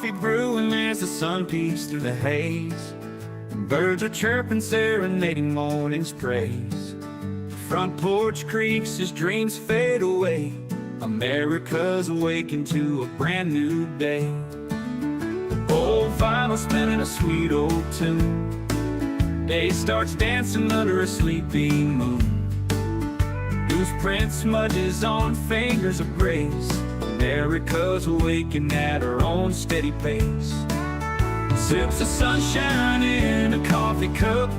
coffee brewing as the sun peeks through the haze. And birds are chirping, serenading morning's praise. The front porch creaks as dreams fade away. America's awakened to a brand new day. Old vinyl spinning a sweet old tune. Day starts dancing under a sleeping moon. Newsprint smudges on fingers of grace. America's awakened at her own steady pace. Sips of sunshine in a coffee cup.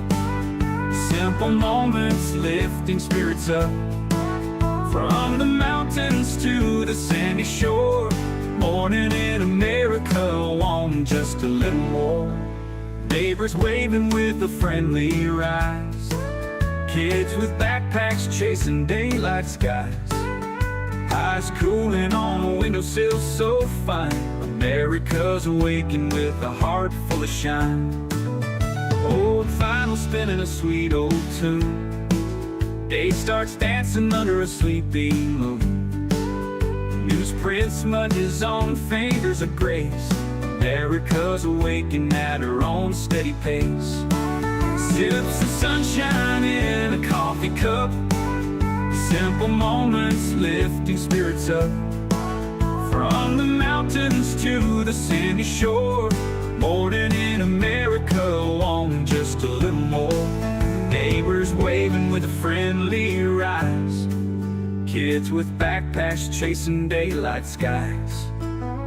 Simple moments lifting spirits up. From the mountains to the sandy shore. Morning in America, want just a little more. Neighbors waving with a friendly rise. Kids with backpacks chasing daylight skies. Eyes cooling on a windowsill so fine. America's awakened with a heart full of shine. Old vinyl spinning a sweet old tune. Day starts dancing under a sleeping moon. Newsprint smudges on fingers of grace. America's awakened at her own steady pace. Sips of sunshine in a coffee cup. Simple moments lifting spirits up. From the mountains to the sandy shore. Morning in America, want just a little more. Neighbors waving with a friendly rise. Kids with backpacks chasing daylight skies.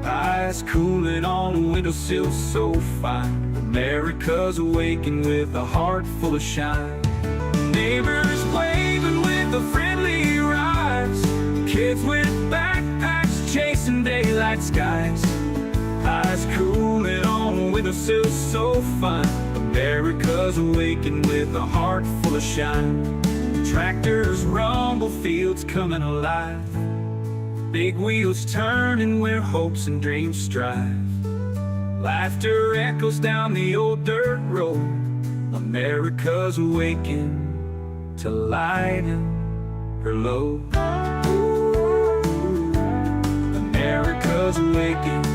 Eyes cooling on a windowsill so fine. America's awakened with a heart full of shine. Neighbors waving with a friendly rise. Kids with backpacks chasing daylight skies. Eyes cooling on a windowsill so fine. America's awakened with a heart full of shine. Tractors rumble, fields coming alive. Big wheels turning where hopes and dreams strive. Laughter echoes down the old dirt road. America's awakened to lighten her load. Ooh, America's awakened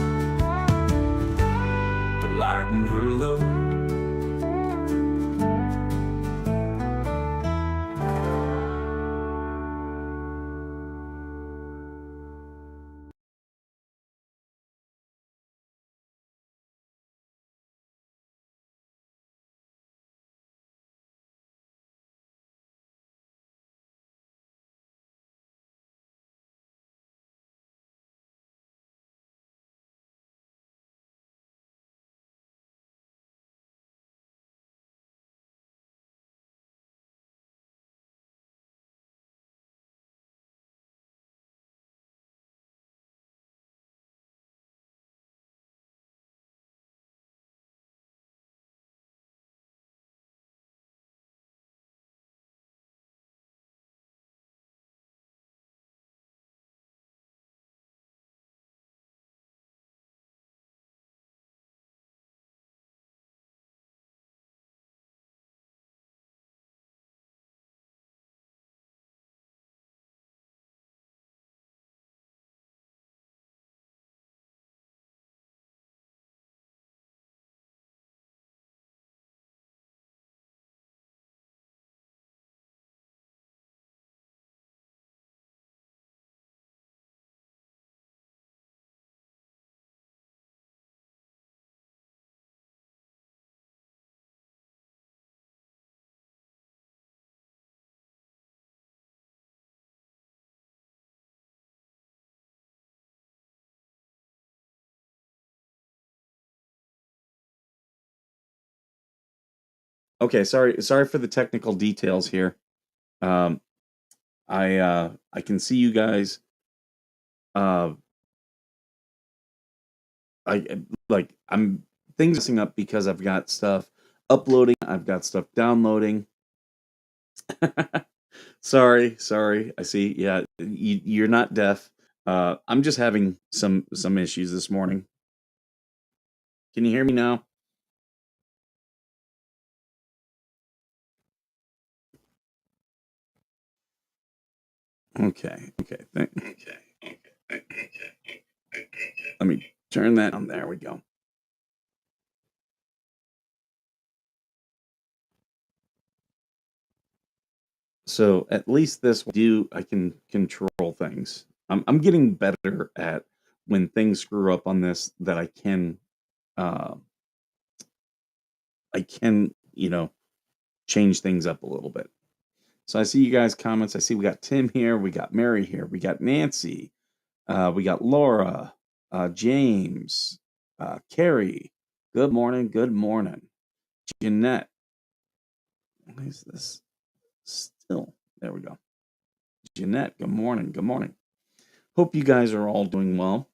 to lighten her load. Okay, sorry for the technical details here. Um, I can see you guys. I'm things messing up because I've got stuff uploading, I've got stuff downloading. Sorry. I see. Yeah, you're not deaf. I'm just having some issues this morning. Can you hear me now? Okay. Let me turn that on. There we go. So at least this do I can control things. I'm getting better at when things screw up on this that uh I can change things up a little bit. So I see you guys comments. I see we got Tim here, we got Mary here, we got Nancy, we got Laura, James, Carrie. Good morning, good morning. Jeanette. Why is this still? There we go. Jeanette, good morning, good morning. Hope you guys are all doing well.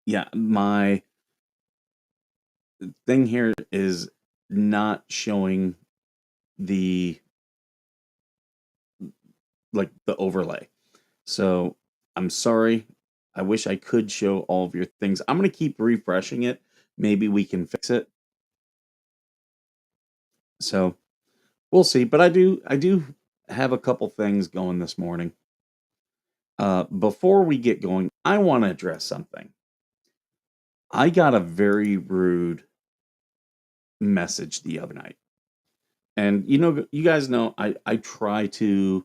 Yeah, my thing here is not showing the the overlay. So I'm sorry. I wish I could show all of your things. I'm gonna keep refreshing it. Maybe we can fix it. So we'll see. But I do have a couple things going this morning. Before we get going, I want to address something. I got a very rude message the other night. And you guys know I try to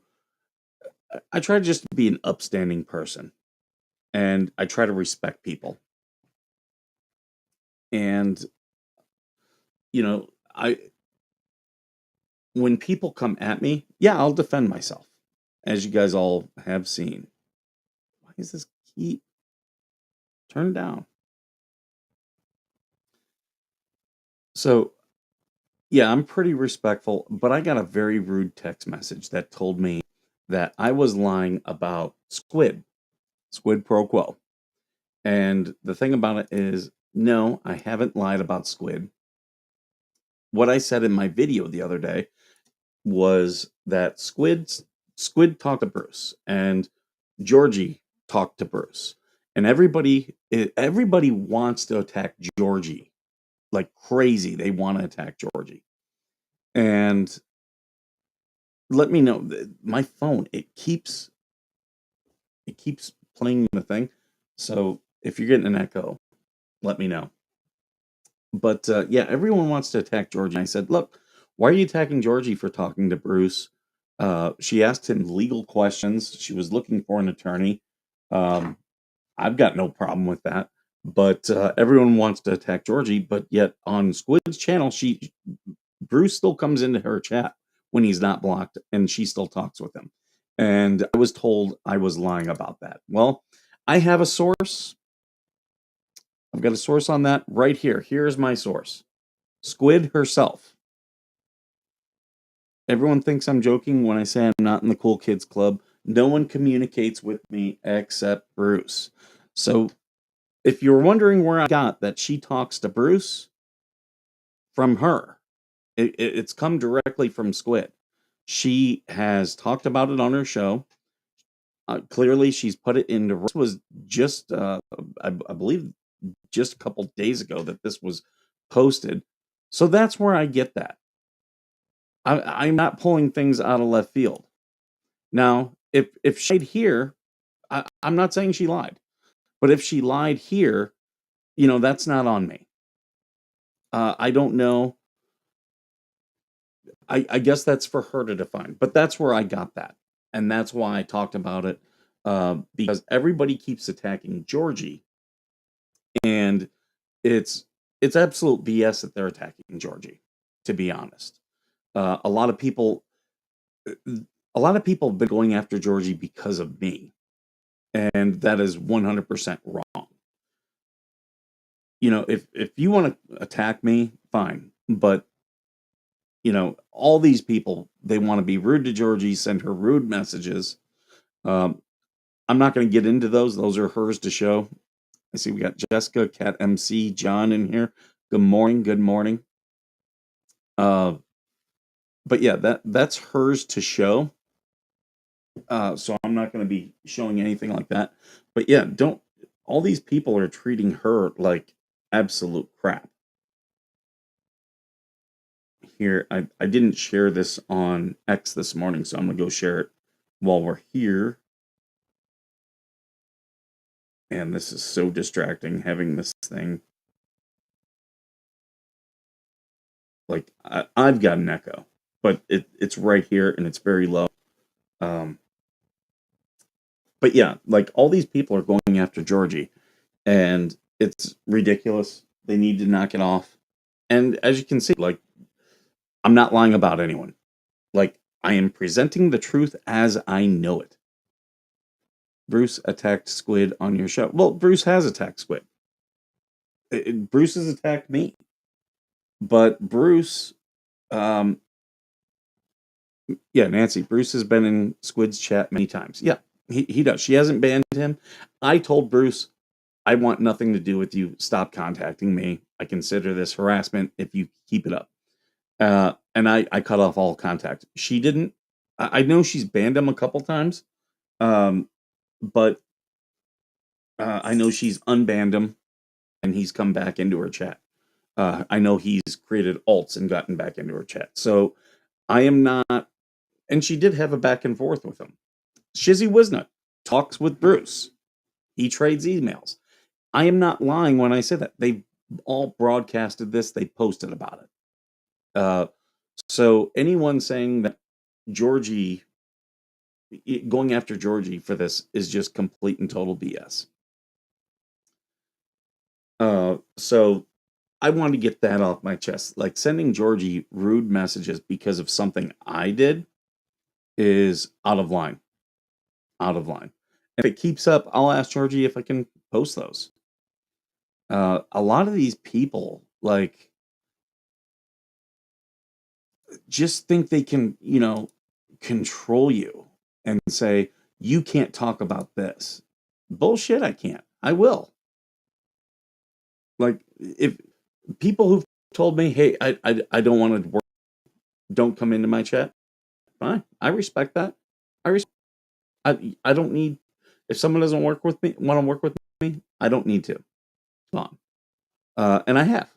just be an upstanding person, and I try to respect people. And I when people come at me, yeah, I'll defend myself, as you guys all have seen. Why is this key turned down? So, yeah, I'm pretty respectful, but I got a very rude text message that told me that I was lying about squid pro quo. And the thing about it is, no, I haven't lied about squid. What I said in my video the other day was that Squid talked to Bruce and Georgie talked to Bruce, and everybody wants to attack Georgie like crazy. They want to attack Georgie, and let me know. My phone it keeps playing the thing, so if you're getting an echo, let me know. But yeah, everyone wants to attack Georgie. And I said, look, why are you attacking Georgie for talking to Bruce? She asked him legal questions. She was looking for an attorney. Um, I've got no problem with that. But everyone wants to attack Georgie. But yet on Squid's channel, Bruce still comes into her chat when he's not blocked, and she still talks with him. And I was told I was lying about that. Well, I have a source. I've got a source on that right here. Here's my source. Squid herself. Everyone thinks I'm joking when I say I'm not in the cool kids club. No one communicates with me except Bruce. So if you're wondering where I got that she talks to Bruce, from her. It's come directly from Squid. She has talked about it on her show. Clearly, she's put it into. This was just, I believe, just a couple days ago that this was posted. So that's where I get that. I'm not pulling things out of left field. Now, if she lied here, I'm not saying she lied, but if she lied here, that's not on me. I don't know. I guess that's for her to define, but that's where I got that, and that's why I talked about it, because everybody keeps attacking Georgie, and it's it's absolute BS that they're attacking Georgie. To be honest, a lot of people, a lot of people have been going after Georgie because of me, and that is 100% wrong. If you want to attack me, fine, but all these people, they want to be rude to Georgie, send her rude messages. Um, I'm not going to get into those. Those are hers to show. I see we got Jessica, Cat MC, John in here. Good morning. Good morning. Uh, but yeah, that's hers to show. So I'm not going to be showing anything like that. But yeah, don't. All these people are treating her like absolute crap. Here, I didn't share this on X this morning, so I'm gonna go share it while we're here. And this is so distracting having this thing. Like I've got an echo. but it's right here and it's very low. But yeah, like all these people are going after Georgie, and it's ridiculous. They need to knock it off. And as you can see, like I'm not lying about anyone. Like I am presenting the truth as I know it. Bruce attacked Squid on your show. Well, Bruce has attacked Squid. Bruce has attacked me. But Bruce, um, yeah, Nancy, Bruce has been in Squid's chat many times. Yeah, he does. She hasn't banned him. I told Bruce, I want nothing to do with you. Stop contacting me. I consider this harassment if you keep it up. And I cut off all contact. She didn't. I know she's banned him a couple times, but I know she's unbanned him and he's come back into her chat. I know he's created alts and gotten back into her chat. So I am not. And she did have a back and forth with him. Shizzy Wisnut talks with Bruce. He trades emails. I am not lying when I say that. They've all broadcasted this. They posted about it. So anyone saying that Georgie, going after Georgie for this is just complete and total BS. So I want to get that off my chest. Like sending Georgie rude messages because of something I did is out of line. Out of line. If it keeps up, I'll ask Georgie if I can post those. A lot of these people, like, just think they can, control you and say, you can't talk about this. Bullshit, I can't. I will. Like, if people who've told me, hey, I don't want to work, don't come into my chat, fine. I respect that. I don't need, if someone doesn't want to work with me, I don't need to. It's fine. And I have.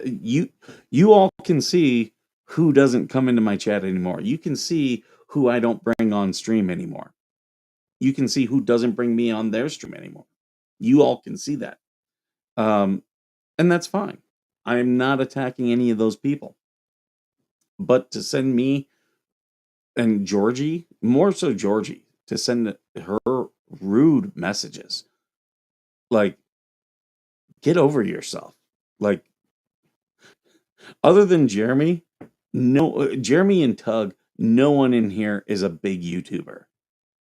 You all can see who doesn't come into my chat anymore. You can see who I don't bring on stream anymore. You can see who doesn't bring me on their stream anymore. You all can see that. And that's fine. I'm not attacking any of those people. But to send me and Georgie, more so Georgie, to send her rude messages, like, get over yourself. Like, other than Jeremy, Jeremy and Tug, no one in here is a big YouTuber.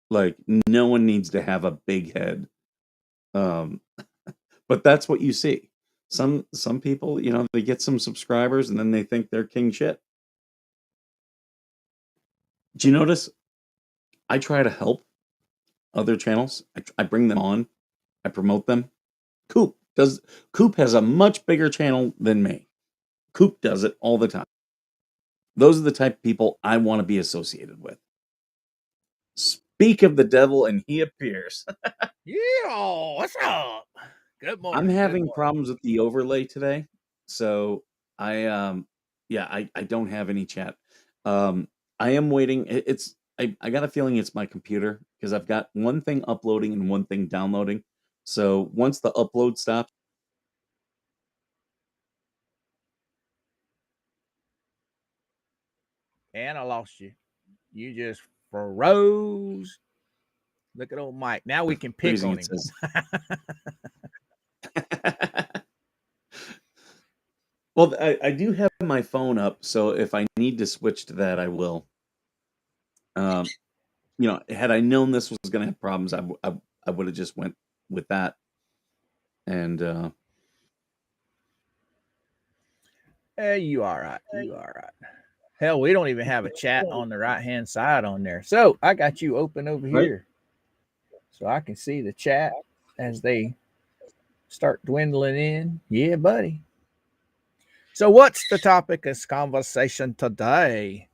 Like, no one needs to have a big head. But that's what you see. Some people, they get some subscribers and then they think they're king shit. Do you notice? I try to help other channels. I bring them on. I promote them. Coop has a much bigger channel than me. Coop does it all the time. Those are the type of people I want to be associated with. Speak of the devil and he appears. Yeah, what's up? Good morning. I'm having problems with the overlay today. So I I don't have any chat. I am waiting. I got a feeling it's my computer because I've got one thing uploading and one thing downloading. So once the upload stops. And I lost you. You just froze. Look at old Mike. Now we can pick on him. Well, I do have my phone up, so if I need to switch to that, I will. Had I known this was going to have problems, I would have just went with that. And you all right. You all right. Hell, we don't even have a chat on the right-hand side on there. So I got you open over here. So I can see the chat as they start dwindling in. Yeah, buddy. So what's the topic of conversation today?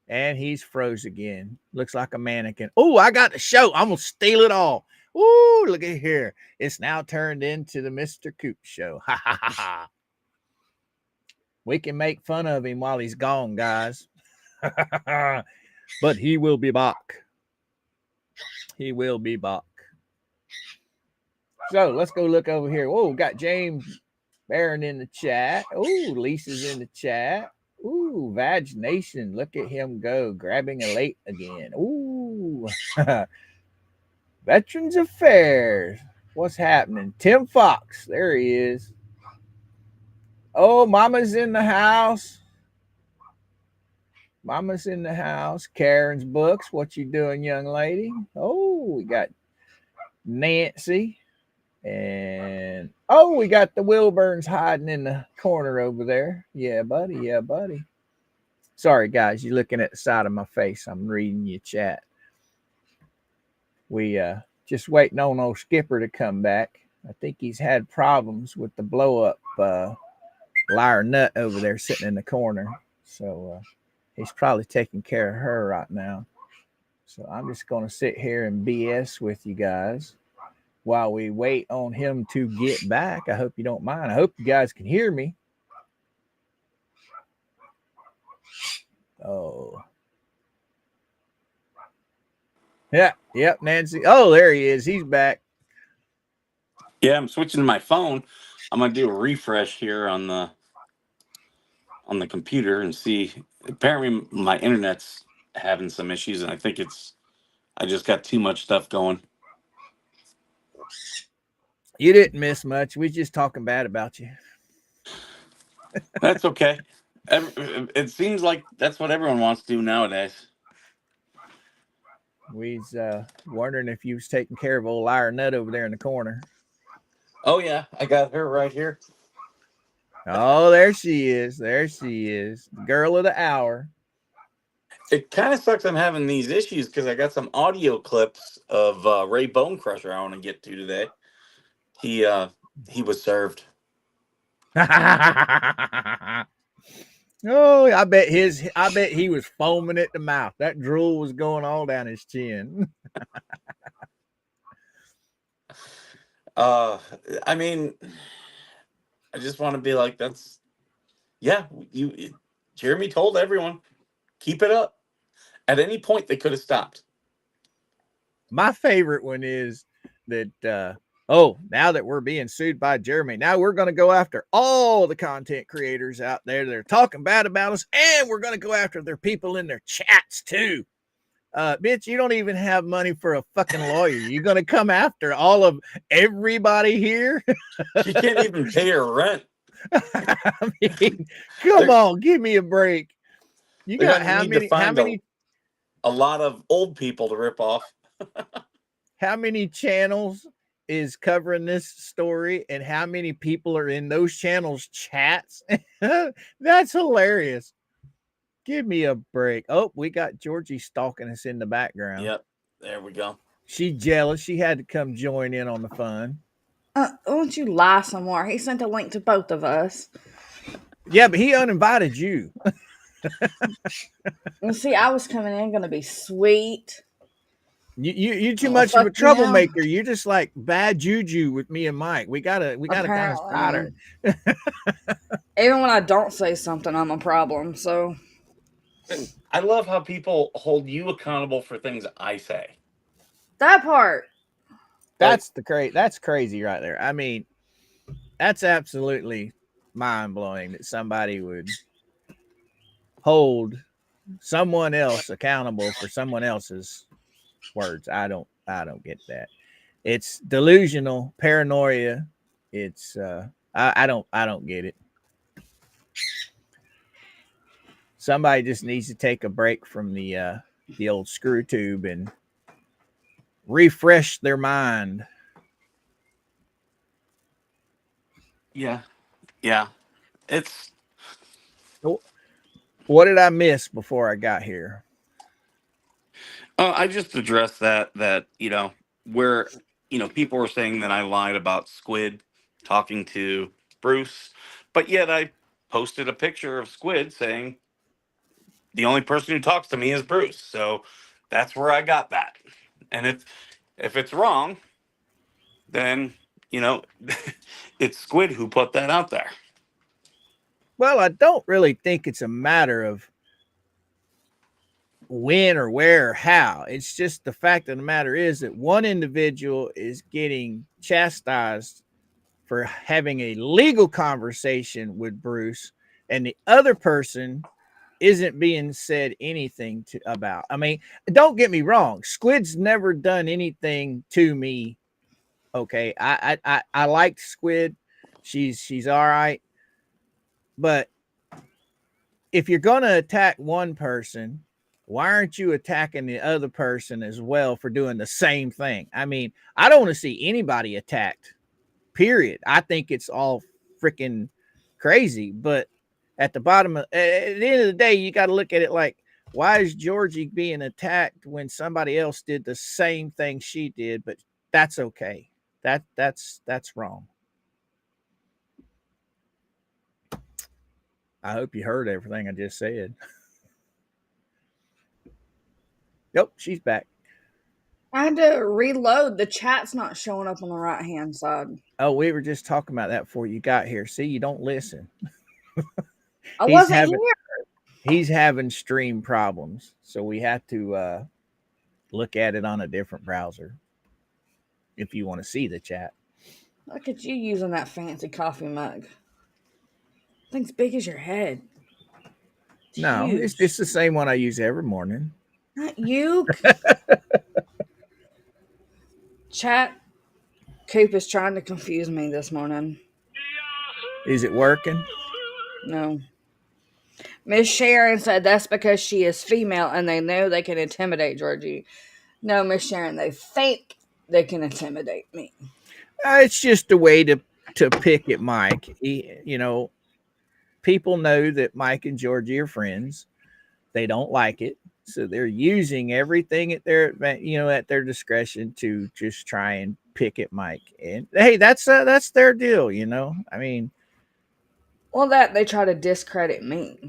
And he's froze again. Looks like a mannequin. Oh, I got the show. I'm going to steal it all. Ooh, look at here. It's now turned into the Mr. Coop show. Ha, ha, ha, ha. We can make fun of him while he's gone, guys. But he will be back. He will be back. So let's go look over here. Whoa, got James Baron in the chat. Ooh, Lisa's in the chat. Ooh, Vag Nation. Look at him go, grabbing a late again. Ooh. Veterans Affairs. What's happening? Tim Fox. There he is. Oh, Mama's in the house. Mama's in the house. Karen's books. What you doing, young lady? Oh, we got Nancy. And oh, we got the Wilburns hiding in the corner over there. Yeah, buddy. Yeah, buddy. Sorry, guys. You're looking at the side of my face. I'm reading your chat. We just waiting on old Skipper to come back. I think he's had problems with the blow up liar nut over there sitting in the corner. So he's probably taking care of her right now. So I'm just going to sit here and BS with you guys while we wait on him to get back. I hope you don't mind. I hope you guys can hear me. Oh. Yeah, yep, Nancy. Oh, there he is. He's back. Yeah, I'm switching to my phone. I'm gonna do a refresh here on the computer and see. Apparently, my internet's having some issues, and I think I just got too much stuff going. You didn't miss much. We just talking bad about you. That's okay. It seems like that's what everyone wants to do nowadays. We's wondering if you was taking care of old liar nut over there in the corner. Oh yeah, I got her right here. Oh, there she is. There she is. The girl of the hour. It kind of sucks I'm having these issues because I got some audio clips of Ray Bone Crusher I want to get to today. He was served. Oh, I bet he was foaming at the mouth. That drool was going all down his chin. I mean, I just want to be like, Jeremy told everyone, keep it up. At any point, they could have stopped. My favorite one is that, now that we're being sued by Jeremy, now we're going to go after all the content creators out there that are talking bad about us, and we're going to go after their people in their chats too. Bitch, you don't even have money for a fucking lawyer. You're going to come after all of everybody here? She can't even pay her rent. I mean, come on, give me a break. You got how many? A lot of old people to rip off. How many channels is covering this story, and how many people are in those channels' chats? That's hilarious. Give me a break. Oh, we got Georgie stalking us in the background. Yep, there we go. She's jealous. She had to come join in on the fun. Won't you lie some more? He sent a link to both of us. Yeah, but he uninvited you. And see, I was coming in going to be sweet. You too much of a troublemaker. You're just like bad juju with me and Mike. We gotta kind of start her. Even when I don't say something, I'm a problem. So And I love how people hold you accountable for things I say. That part. That's crazy right there. I mean, that's absolutely mind blowing that somebody would hold someone else accountable for someone else's words. I don't get that. It's delusional paranoia. It's I don't get it. Somebody just needs to take a break from the old screw tube and refresh their mind. Yeah. It's. What did I miss before I got here? I just addressed that where people were saying that I lied about Squid talking to Bruce, but yet I posted a picture of Squid saying the only person who talks to me is Bruce. So that's where I got that. And if it's wrong, then it's Squid who put that out there. Well, I don't really think it's a matter of when or where or how. It's just the fact of the matter is that one individual is getting chastised for having a legal conversation with Bruce, and the other person isn't being said anything to about. I mean, don't get me wrong, Squid's never done anything to me. Okay, I liked Squid. She's all right, but if you're gonna attack one person, why aren't you attacking the other person as well for doing the same thing? I mean, I don't want to see anybody attacked. Period. I think it's all freaking crazy. But at the bottom, at the end of the day, you got to look at it like, why is Georgie being attacked when somebody else did the same thing she did? But that's okay. That's wrong. I hope you heard everything I just said. Yep, she's back. I had to reload. The chat's not showing up on the right hand side. Oh, we were just talking about that before you got here. See, you don't listen. I wasn't here. He's having stream problems, so we have to look at it on a different browser if you want to see the chat. Look at you using that fancy coffee mug. Thing's big as your head. No, it's just the same one I use every morning. Not you. Chat. Coop is trying to confuse me this morning. Is it working? No. Miss Sharon said that's because she is female and they know they can intimidate Georgie. No, Miss Sharon, they think they can intimidate me. It's just a way to pick at Mike. People know that Mike and Georgie are friends. They don't like it, so they're using everything at their discretion to just try and pick at Mike. And hey, that's their deal. I mean, well, that they try to discredit me.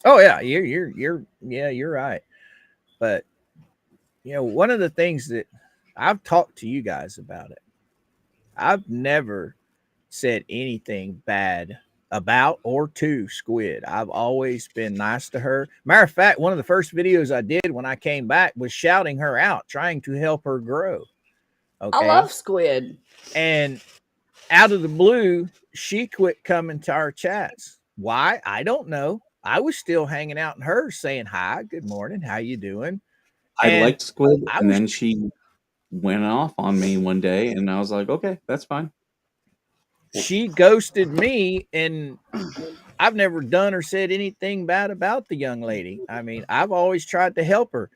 Oh yeah, you're right. But one of the things that I've talked to you guys about it, I've never said anything bad about or to Squid. I've always been nice to her. Matter of fact, one of the first videos I did when I came back was shouting her out, trying to help her grow. Okay. I love Squid. And out of the blue, she quit coming to our chats. Why? I don't know. I was still hanging out in hers saying, hi, good morning, how you doing? I liked Squid, and then she went off on me one day, and I was like, okay, that's fine. She ghosted me, and I've never done or said anything bad about the young lady. I mean, I've always tried to help her.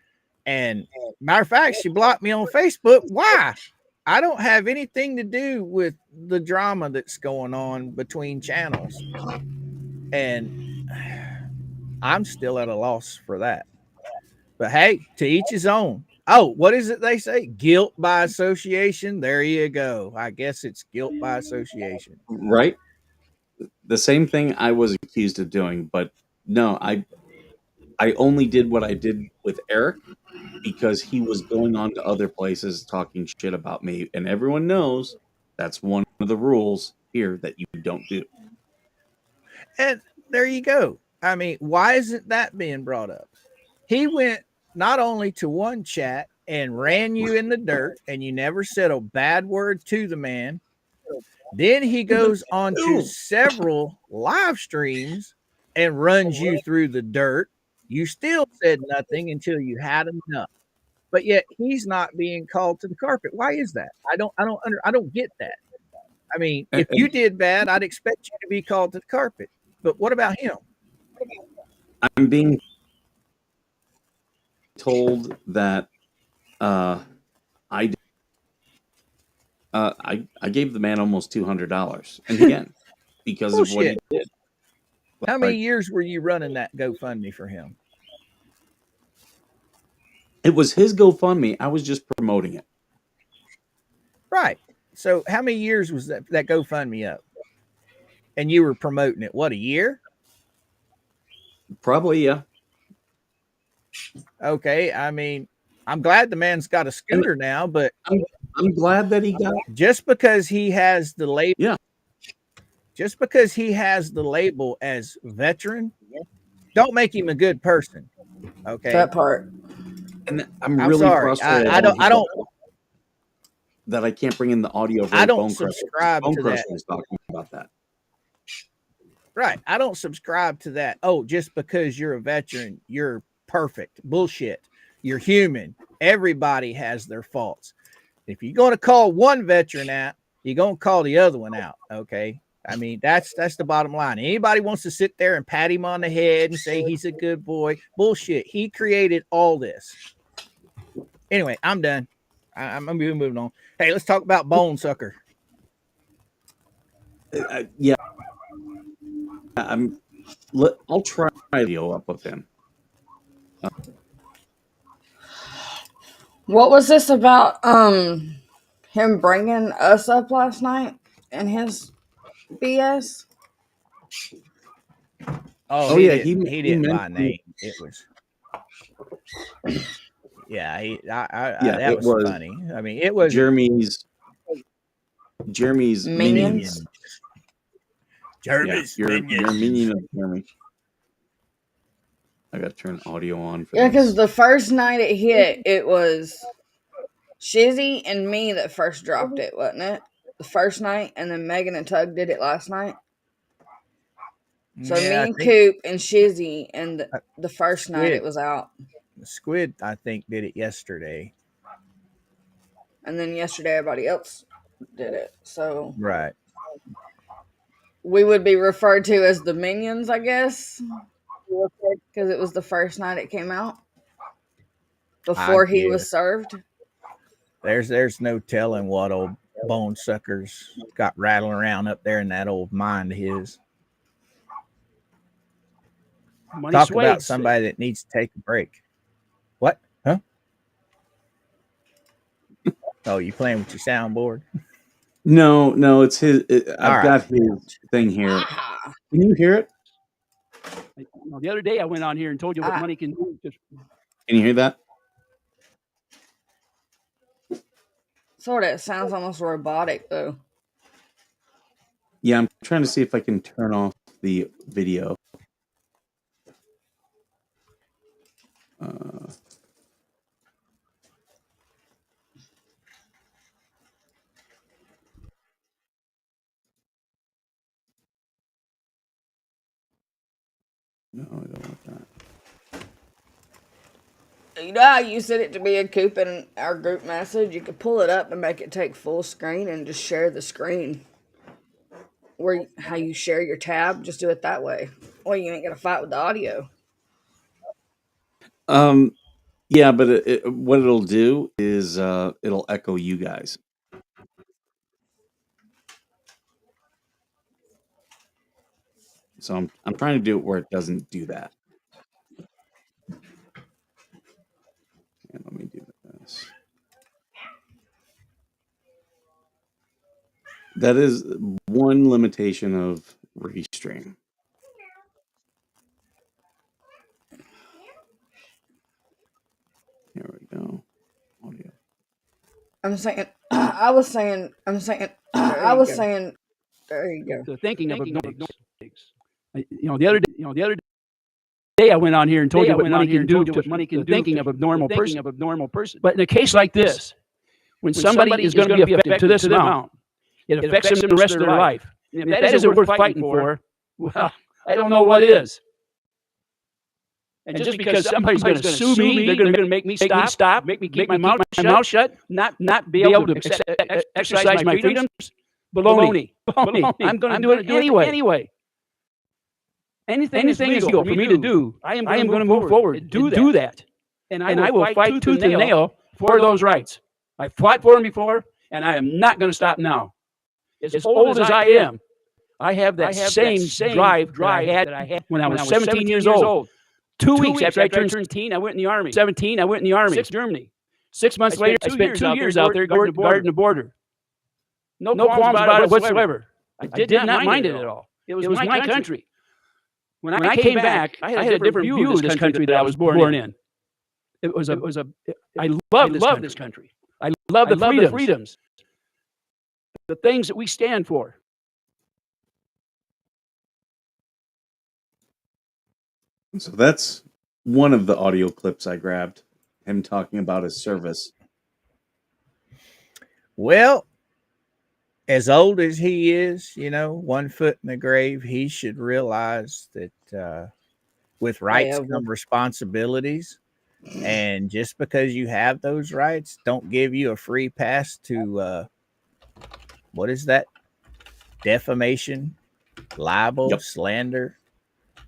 And matter of fact, she blocked me on Facebook. Why? I don't have anything to do with the drama that's going on between channels. And I'm still at a loss for that. But hey, to each his own. Oh, what is it they say? Guilt by association. There you go. I guess it's guilt by association. Right? The same thing I was accused of doing, but no, I only did what I did with Eric because he was going on to other places talking shit about me, and everyone knows that's one of the rules here that you don't do. And there you go. I mean, why isn't that being brought up? He went not only to one chat and ran you in the dirt, and you never said a bad word to the man. Then he goes on to several live streams and runs you through the dirt. You still said nothing until you had enough. But yet he's not being called to the carpet. Why is that? I don't get that. I mean, if you did bad, I'd expect you to be called to the carpet. But what about him? I'm being told that I gave the man almost $200, and again, because of what he did. How many years were you running that GoFundMe for him? It was his GoFundMe. I was just promoting it. Right. So how many years was that GoFundMe up? And you were promoting it, what, a year? Probably, yeah. Okay. I mean, I'm glad the man's got a scooter now, but I'm glad that he got it. Just because he has the label. Yeah. Just because he has the label as veteran, don't make him a good person. Okay. That part. And I'm really sorry. frustrated. I don't. that I can't bring in the audio of I don't Bone Crusher. subscribe Bone to Crusher that. was talking about that. Right. I don't subscribe to that. Oh, just because you're a veteran, you're perfect. Bullshit. You're human. Everybody has their faults. If you're going to call one veteran out, you're going to call the other one out. Okay. I mean, that's the bottom line. Anybody wants to sit there and pat him on the head and say he's a good boy. Bullshit. He created all this. Anyway, I'm done. I'm moving on. Hey, let's talk about Bone Sucker. Yeah. I'll try video up with him. What was this about? Him bringing us up last night and his BS. Oh, Yeah, he didn't buy mentioned Nate. It was, yeah, yeah, that it was was funny. I mean, it was Jeremy's Minions. minions. Jeremy's Your minions. minion of Jeremy. I gotta turn audio on for Yeah, this. because the first night it hit, it was Shizzy and me that first dropped it, wasn't it? The first night, and then Megan and Tug did it last night. So Yeah, me I and think Coop and Shizzy, and the first night it Squid, was out. Squid, I think, did it yesterday. And then yesterday everybody else did it. So Right. we would be referred to as the minions, I guess. Because it was the first night it came out. Before he guess. was served. There's no telling what old Bone Sucker's got rattling around up there in that old mind of his. Money Talk sways. about somebody that needs to take a break. What? Huh? Oh, you playing with your soundboard? No, it's his. I've All got his thing here. Ah, Can you hear it? The other day I went on here and told you what money can do. Can you hear that? sort of. It sounds almost robotic, though. Yeah, I'm trying to see if I can turn off the video. No, I don't want that. You know how you set it to be a Coop in our group message? You could pull it up and make it take full screen and just share the screen. How you share your tab, just do it that way. Well, you ain't gonna fight with the audio. Yeah, but what it'll do is it'll echo you guys. So I'm trying to do it where it doesn't do that. And let me do this. That is one limitation of Restream. Here we go. Audio. I'm saying. There you go. The thinking of abnormal. The other day I went on here and told you what money can do. Thinking of abnormal person. But in a case like this, when somebody is going to be affected to this amount, it affects them the rest of their life. And if that isn't worth fighting for, well, I don't know what is. And just because somebody's going to sue me, they're going to make me stop, make me keep my mouth shut, not be able to exercise my freedoms. Baloney. I'm going to do it anyway. Anything is legal for me to do. I am going to move forward and do that. And I will fight tooth and nail for those rights. I fought for them before, and I am not going to stop now. As old as I am, I have that same drive that I had when I was 17 years old. 2 weeks after I turned 17, I went in the Army. 17, I went in the Army. Germany. 6 months later, I spent 2 years out there guarding the border. No qualms about it whatsoever. I did not mind it at all. It was my country. When I came back, I had a different view of this country that I was born in. I love this country. I love the freedoms. The things that we stand for. So that's one of the audio clips I grabbed. Him talking about his service. Well, as old as he is, 1 foot in the grave, he should realize that with rights Layover. come responsibilities. And just because you have those rights, don't give you a free pass to what is that? Defamation, libel, Yep. slander.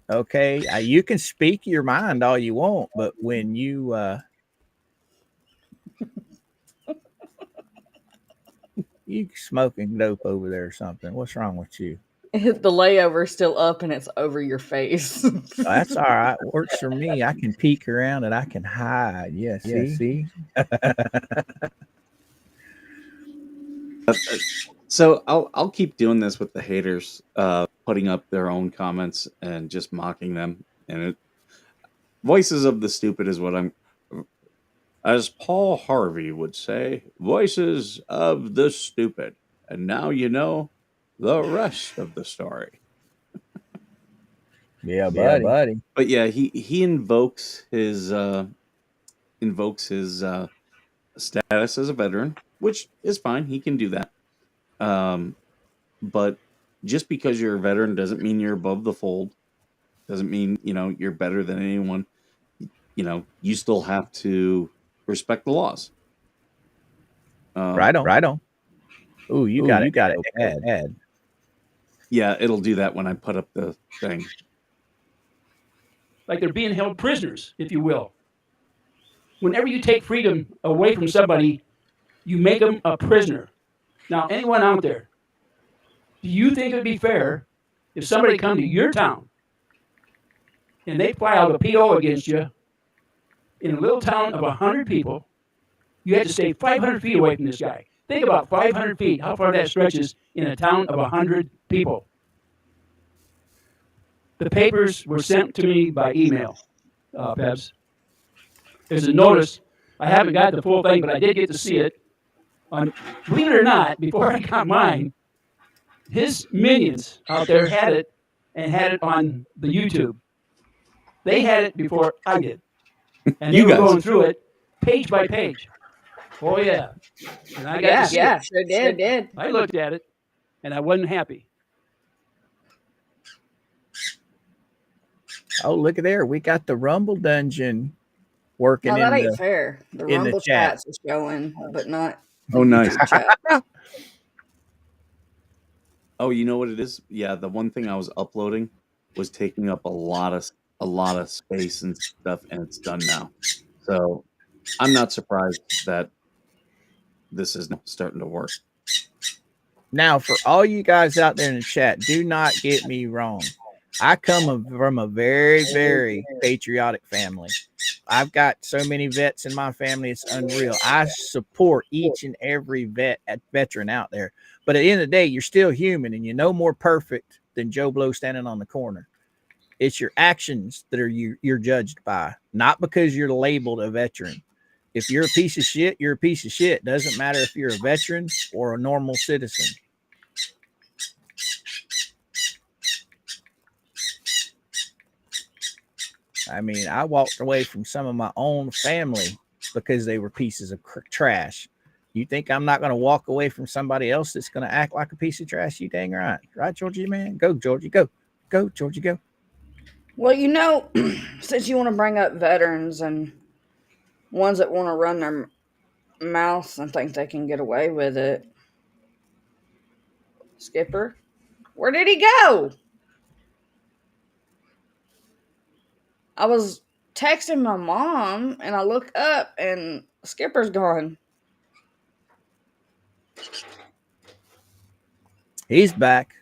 Okay, you can speak your mind all you want, but when you smoking dope over there or something, what's wrong with you? The layover's still up and it's over your face. That's all right. Works for me. I can peek around and I can hide. Yeah, see? So I'll keep doing this with the haters, putting up their own comments and just mocking them. And voices of the stupid is what I'm, as Paul Harvey would say, voices of the stupid. And now you know the rest of the story. Yeah, buddy. But yeah, he invokes his status as a veteran, which is fine. He can do that. But just because you're a veteran doesn't mean you're above the fold. Doesn't mean you're better than anyone. You still have to respect the laws. Right on. Ooh, you got it bad. Yeah, it'll do that when I put up the thing. Like they're being held prisoners, if you will. Whenever you take freedom away from somebody, you make them a prisoner. Now, anyone out there, do you think it would be fair if somebody come to your town and they filed a PO against you in a little town of 100 people? You have to stay 500 feet away from this guy. Think about 500 feet, how far that stretches in a town of 100 people. The papers were sent to me by email, Pebs. There's a notice. I haven't got the full thing, but I did get to see it. Believe it or not, before I got mine, his minions out there had it and had it on the YouTube. They had it before I did. And they were going through it page by page. Oh, yeah. And I got to see it. Sure did. I looked at it, and I wasn't happy. Oh, look at there. We got the Rumble Dungeon working No, that in ain't the fair. The in the Rumble chat. chats is showing, but not Oh, nice. the chat. Oh, you know what it is? Yeah, the one thing I was uploading was taking up a lot of space and stuff, and it's done now. So I'm not surprised that this is starting to work. Now, for all you guys out there in the chat, do not get me wrong. I come from a very, very patriotic family. I've got so many vets in my family, it's unreal. I support each and every veteran out there. But at the end of the day, you're still human, and you're no more perfect than Joe Blow standing on the corner. It's your actions that you're judged by, not because you're labeled a veteran. If you're a piece of shit, you're a piece of shit. Doesn't matter if you're a veteran or a normal citizen. I mean, I walked away from some of my own family because they were pieces of trash. You think I'm not going to walk away from somebody else that's going to act like a piece of trash? You dang right. Right, Georgie, man? Go, Georgie, go. Go, Georgie, go. Well, since you want to bring up veterans and ones that want to run their mouths and think they can get away with it, Skipper, where did he go? I was texting my mom and I look up and Skipper's gone. He's back.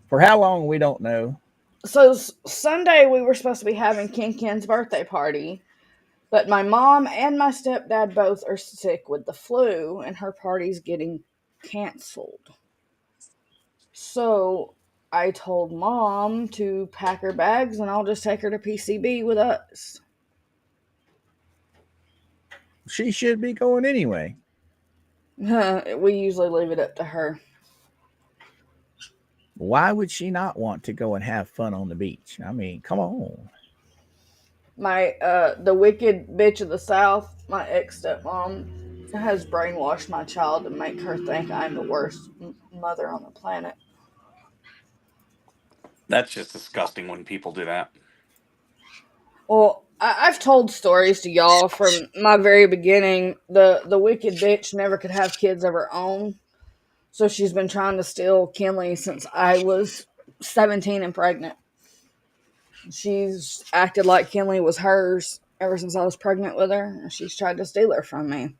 For how long, we don't know. So Sunday we were supposed to be having Ken's birthday party, but my mom and my stepdad both are sick with the flu and her party's getting canceled. So I told mom to pack her bags and I'll just take her to PCB with us. She should be going anyway. We usually leave it up to her. Why would she not want to go and have fun on the beach? I mean, come on. My the wicked bitch of the South, my ex stepmom, has brainwashed my child to make her think I'm the worst mother on the planet. That's just disgusting when people do that. Well, I've told stories to y'all from my very beginning. The wicked bitch never could have kids of her own, so she's been trying to steal Kinley since I was 17 and pregnant. She's acted like Kinley was hers ever since I was pregnant with her, and she's tried to steal her from me.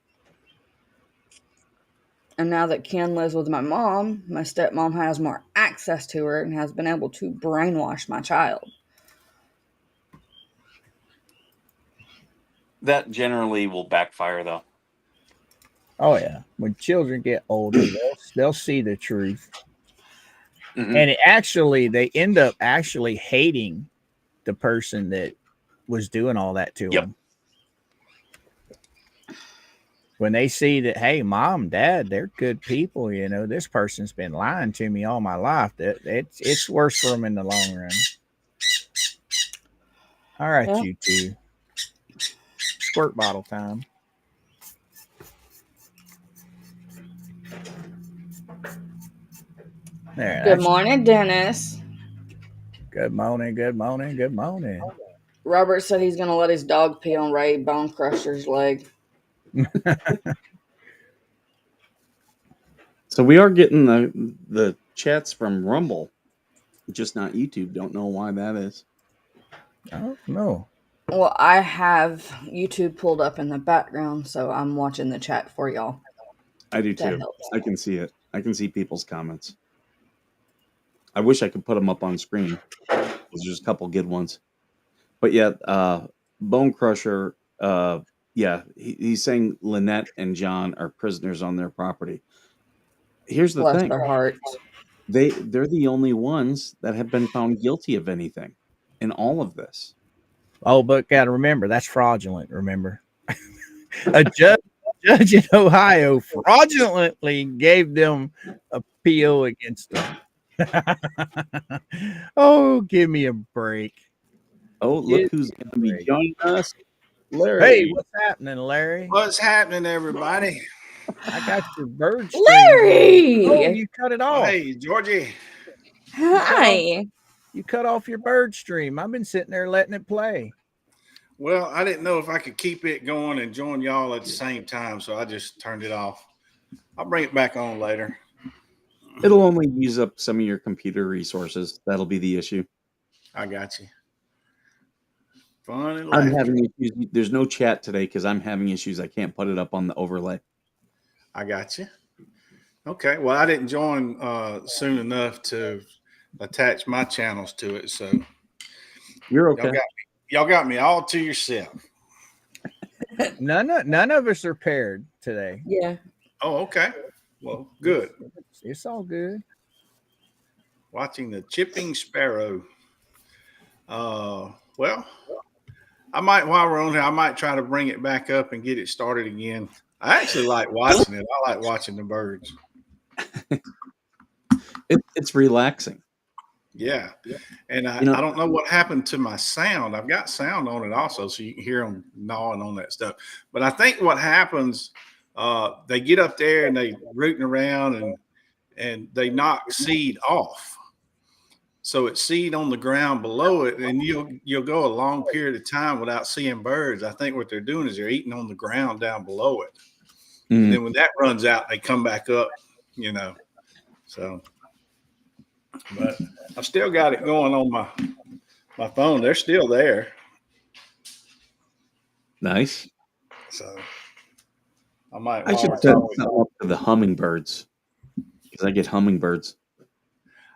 And now that Ken lives with my mom, my stepmom has more access to her and has been able to brainwash my child. That generally will backfire, though. Oh yeah, when children get older, they'll see the truth, Mhm. and they end up actually hating the person that was doing all that to Yep. them. When they see that, hey, mom, dad, they're good people. This person's been lying to me all my life. It's worse for them in the long run. All right, Yeah. you two. Squirt bottle time. There. Good morning, Dennis. Good morning. Good morning. Good morning. Robert said he's going to let his dog pee on Ray Bone Crusher's leg. So we are getting the chats from Rumble, just not YouTube. Don't know why that is. Oh no. Well, I have YouTube pulled up in the background, so I'm watching the chat for y'all. I do That too. helps. I can see it. I can see people's comments. I wish I could put them up on screen. There's just a couple good ones. But yeah, Bone Crusher, yeah, he's saying Lynette and John are prisoners on their property. Here's the Bless thing. their hearts. They're the only ones that have been found guilty of anything in all of this. Oh, but gotta remember that's fraudulent. Remember, a judge in Ohio fraudulently gave them a PO against them. Oh, give me a break. Oh, look who's going to be joining us, Larry. Hey, what's happening, Larry? What's happening, everybody? I got your bird stream. Oh, Larry! you cut it Well, off. hey, Georgie. Hi. You cut off your bird stream. I've been sitting there letting it play. Well, I didn't know if I could keep it going and join y'all at the same time, so I just turned it off. I'll bring it back on later. It'll only use up some of your computer resources. That'll be the issue. I got you. Fun and I'm laughter. having issues. There's no chat today because I'm having issues. I can't put it up on the overlay. I got you. Okay. Well, I didn't join soon enough to attach my channels to it, so You're okay. y'all got me all to yourself. None of us are paired today. Yeah. Oh, okay. Well, good. It's all good. Watching the chipping sparrow. Well, I might, while we're on here, I might try to bring it back up and get it started again. I actually like watching it. I like watching the birds. It's relaxing. Yeah. And I You know- don't know what happened to my sound. I've got sound on it also, so you can hear them gnawing on that stuff. But I think what happens, they get up there and they rooting around and they knock seed off. So it's seed on the ground below it, and you'll go a long period of time without seeing birds. I think what they're doing is they're eating on the ground down below it. Mm. And then when that runs out, they come back up, So, but I've still got it going on my phone. They're still there. Nice. So I might. I should set something up for the hummingbirds because I get hummingbirds.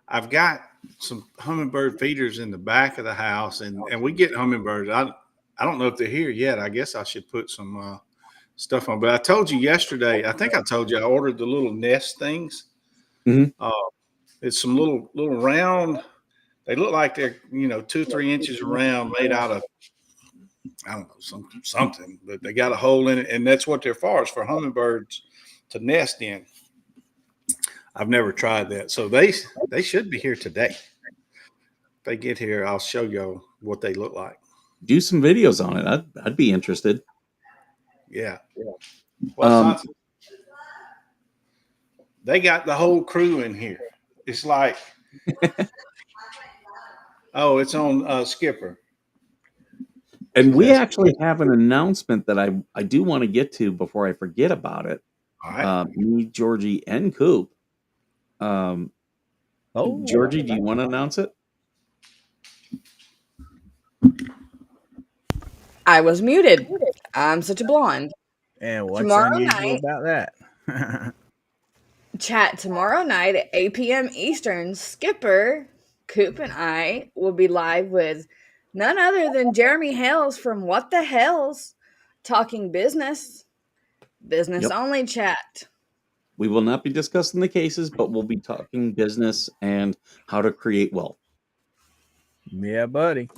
I've got some hummingbird feeders in the back of the house, and we get hummingbirds. I don't know if they're here yet. I guess I should put some stuff on. But I told you yesterday. I think I told you I ordered the little nest things. Mhm. It's some little round. They look like they're 2 or 3 inches around, made out of I don't know something, but they got a hole in it, and that's what they're for. It's for hummingbirds to nest in. I've never tried that, so they should be here today. If they get here, I'll show you what they look like. Do some videos on it. I'd be interested. Yeah. Well, it's Um, not. They got the whole crew in here. It's like, oh, it's on Skipper. and we That's actually have an announcement that I do want to get to before I forget about it. all right. Me, Georgie, and Coop. Um, Oh, Georgie, do you want to announce it? I was muted. I'm such a blonde. and what's Tomorrow unusual night, about that? chat tomorrow night at 8 p.m. Eastern. Skipper, Coop, and I will be live with none other than Jeremy Hales from What the Hells, talking business Yep. only chat. We will not be discussing the cases, but we'll be talking business and how to create wealth. Yeah, buddy.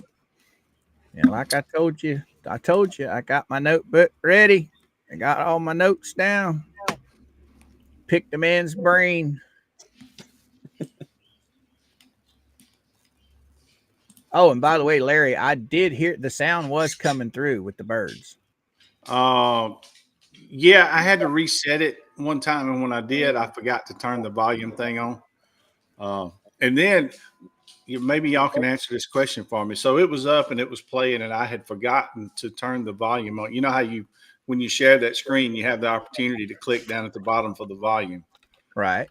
And like I told you, I got my notebook ready. I got all my notes down. Pick the man's brain. Oh, and by the way, Larry, I did hear the sound was coming through with the birds. Yeah, I had to reset it one time, and when I did, I forgot to turn the volume thing on. And then maybe y'all can answer this question for me. So it was up and it was playing, and I had forgotten to turn the volume on. You know how when you share that screen, you have the opportunity to click down at the bottom for the volume. Right.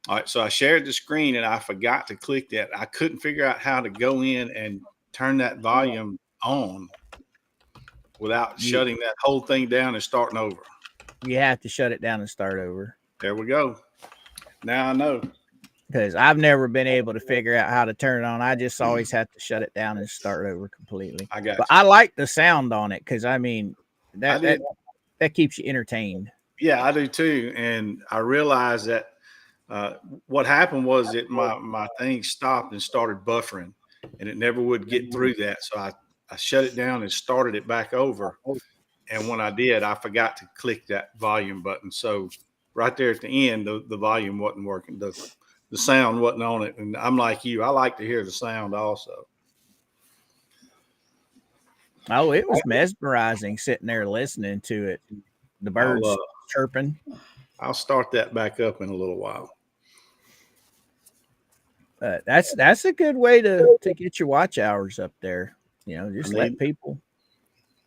All right, so I shared the screen and I forgot to click that. I couldn't figure out how to go in and turn that volume on without shutting that whole thing down and starting over. You have to shut it down and start over. There we go. Now I know. Because I've never been able to figure out how to turn it on. I just always have to shut it down and start over completely. I got But you. I like the sound on it because I mean I did. that keeps you entertained. Yeah, I do too. And I realized that what happened was that my thing stopped and started buffering, and it never would get through that. So I shut it down and started it back over. And when I did, I forgot to click that volume button. So right there at the end, the volume wasn't working. The sound wasn't on it. And I'm like you, I like to hear the sound also. Oh, it was mesmerizing sitting there listening to it. The birds chirping. I'll start that back up in a little while. That's a good way to get your watch hours up there. You know, just let people.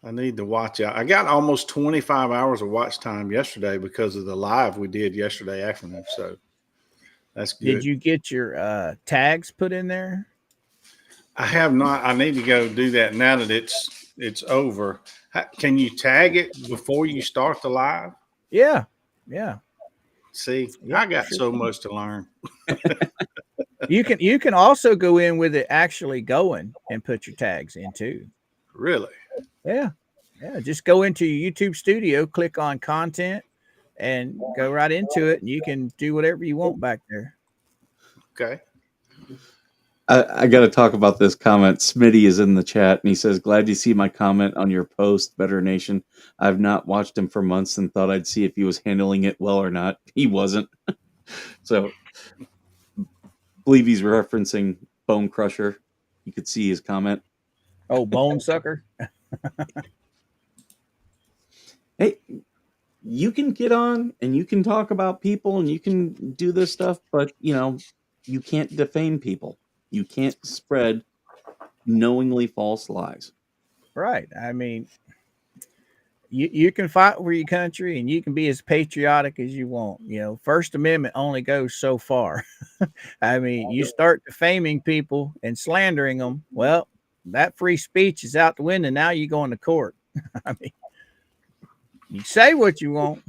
I need to watch out. I got almost 25 hours of watch time yesterday because of the live we did yesterday afternoon. So that's good. Did you get your tags put in there? I have not. I need to go do that now that it's over. Can you tag it before you start the live? Yeah. Yeah. See, I got so much to learn. You can also go in with it actually going and put your tags in too. Really? Yeah. Yeah. Just go into your YouTube studio, click on content, and go right into it, and you can do whatever you want back there. Okay. I got to talk about this comment. Smitty is in the chat, and he says, "Glad to see my comment on your post, Better Nation. I've not watched him for months and thought I'd see if he was handling it well or not. He wasn't." So, believe he's referencing Bone Crusher. You could see his comment. Oh, Bone Sucker. Hey, you can get on and you can talk about people and you can do this stuff, but you can't defame people. You can't spread knowingly false lies. Right. I mean, you can fight for your country and you can be as patriotic as you want. You know, First Amendment only goes so far. I mean, you start defaming people and slandering them, well, that free speech is out the window. Now you're going to court. I mean, you say what you want,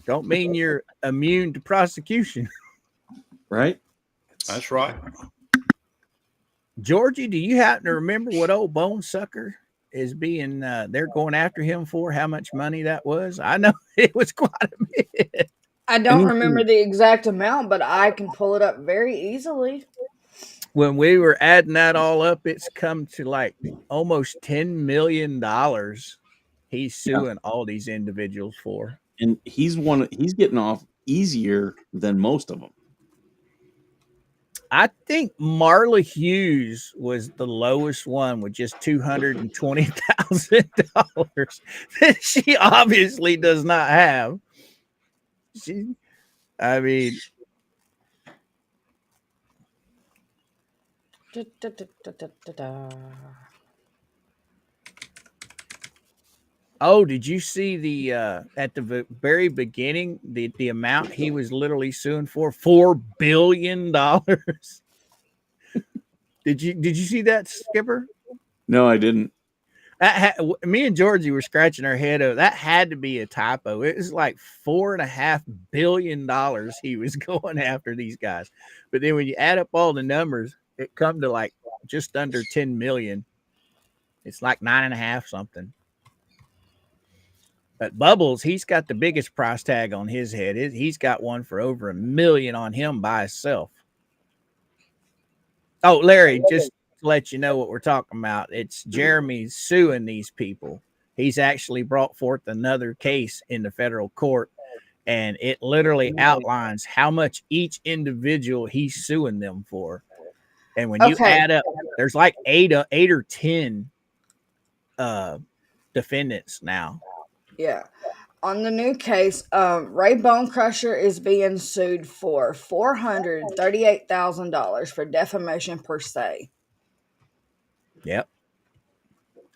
don't mean you're immune to prosecution. Right? That's right. Georgie, do you happen to remember what old Bone Sucker is being they're going after him for? How much money that was? I know it was quite a bit. I don't remember the exact amount, but I can pull it up very easily. When we were adding that all up, it's come to like almost $10 million he's suing all these individuals for. And he's getting off easier than most of them. I think Marla Hughes was the lowest one with just $220,000 that she obviously does not have. I mean, Da, da, da, da, da, da, da. oh, did you see the at the very beginning the amount he was literally suing for? $4 billion. Did you see that, Skipper? No, I didn't. Me and Georgie were scratching our head over that. Had to be a typo. It was like $4.5 billion he was going after these guys. But then when you add up all the numbers, it come to like just under 10 million. It's like 9.5 something. But Bubbles, he's got the biggest price tag on his head. He's got one for over $1 million on him by himself. Oh, Larry, just to let you know what we're talking about, it's Jeremy suing these people. He's actually brought forth another case in the federal court, and it literally outlines how much each individual he's suing them for. And when you Okay. add up, there's like eight or 10 defendants now. Yeah. On the new case, Ray Bone Crusher is being sued for $438,000 for defamation per se. Yep.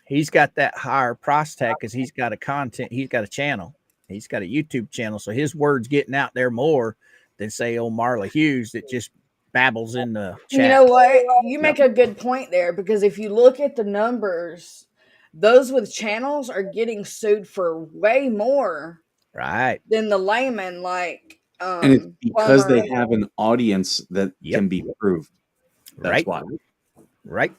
He's got that higher price tag because he's got a channel. He's got a YouTube channel. So his word's getting out there more than, say, old Marla Hughes that just babbles in the chat. You know what? You make a good point there, because if you look at the numbers, those with channels are getting sued for way more Right. than the layman, like And it's because Plumber. they have an audience that can be proved. That's Right. why. Right.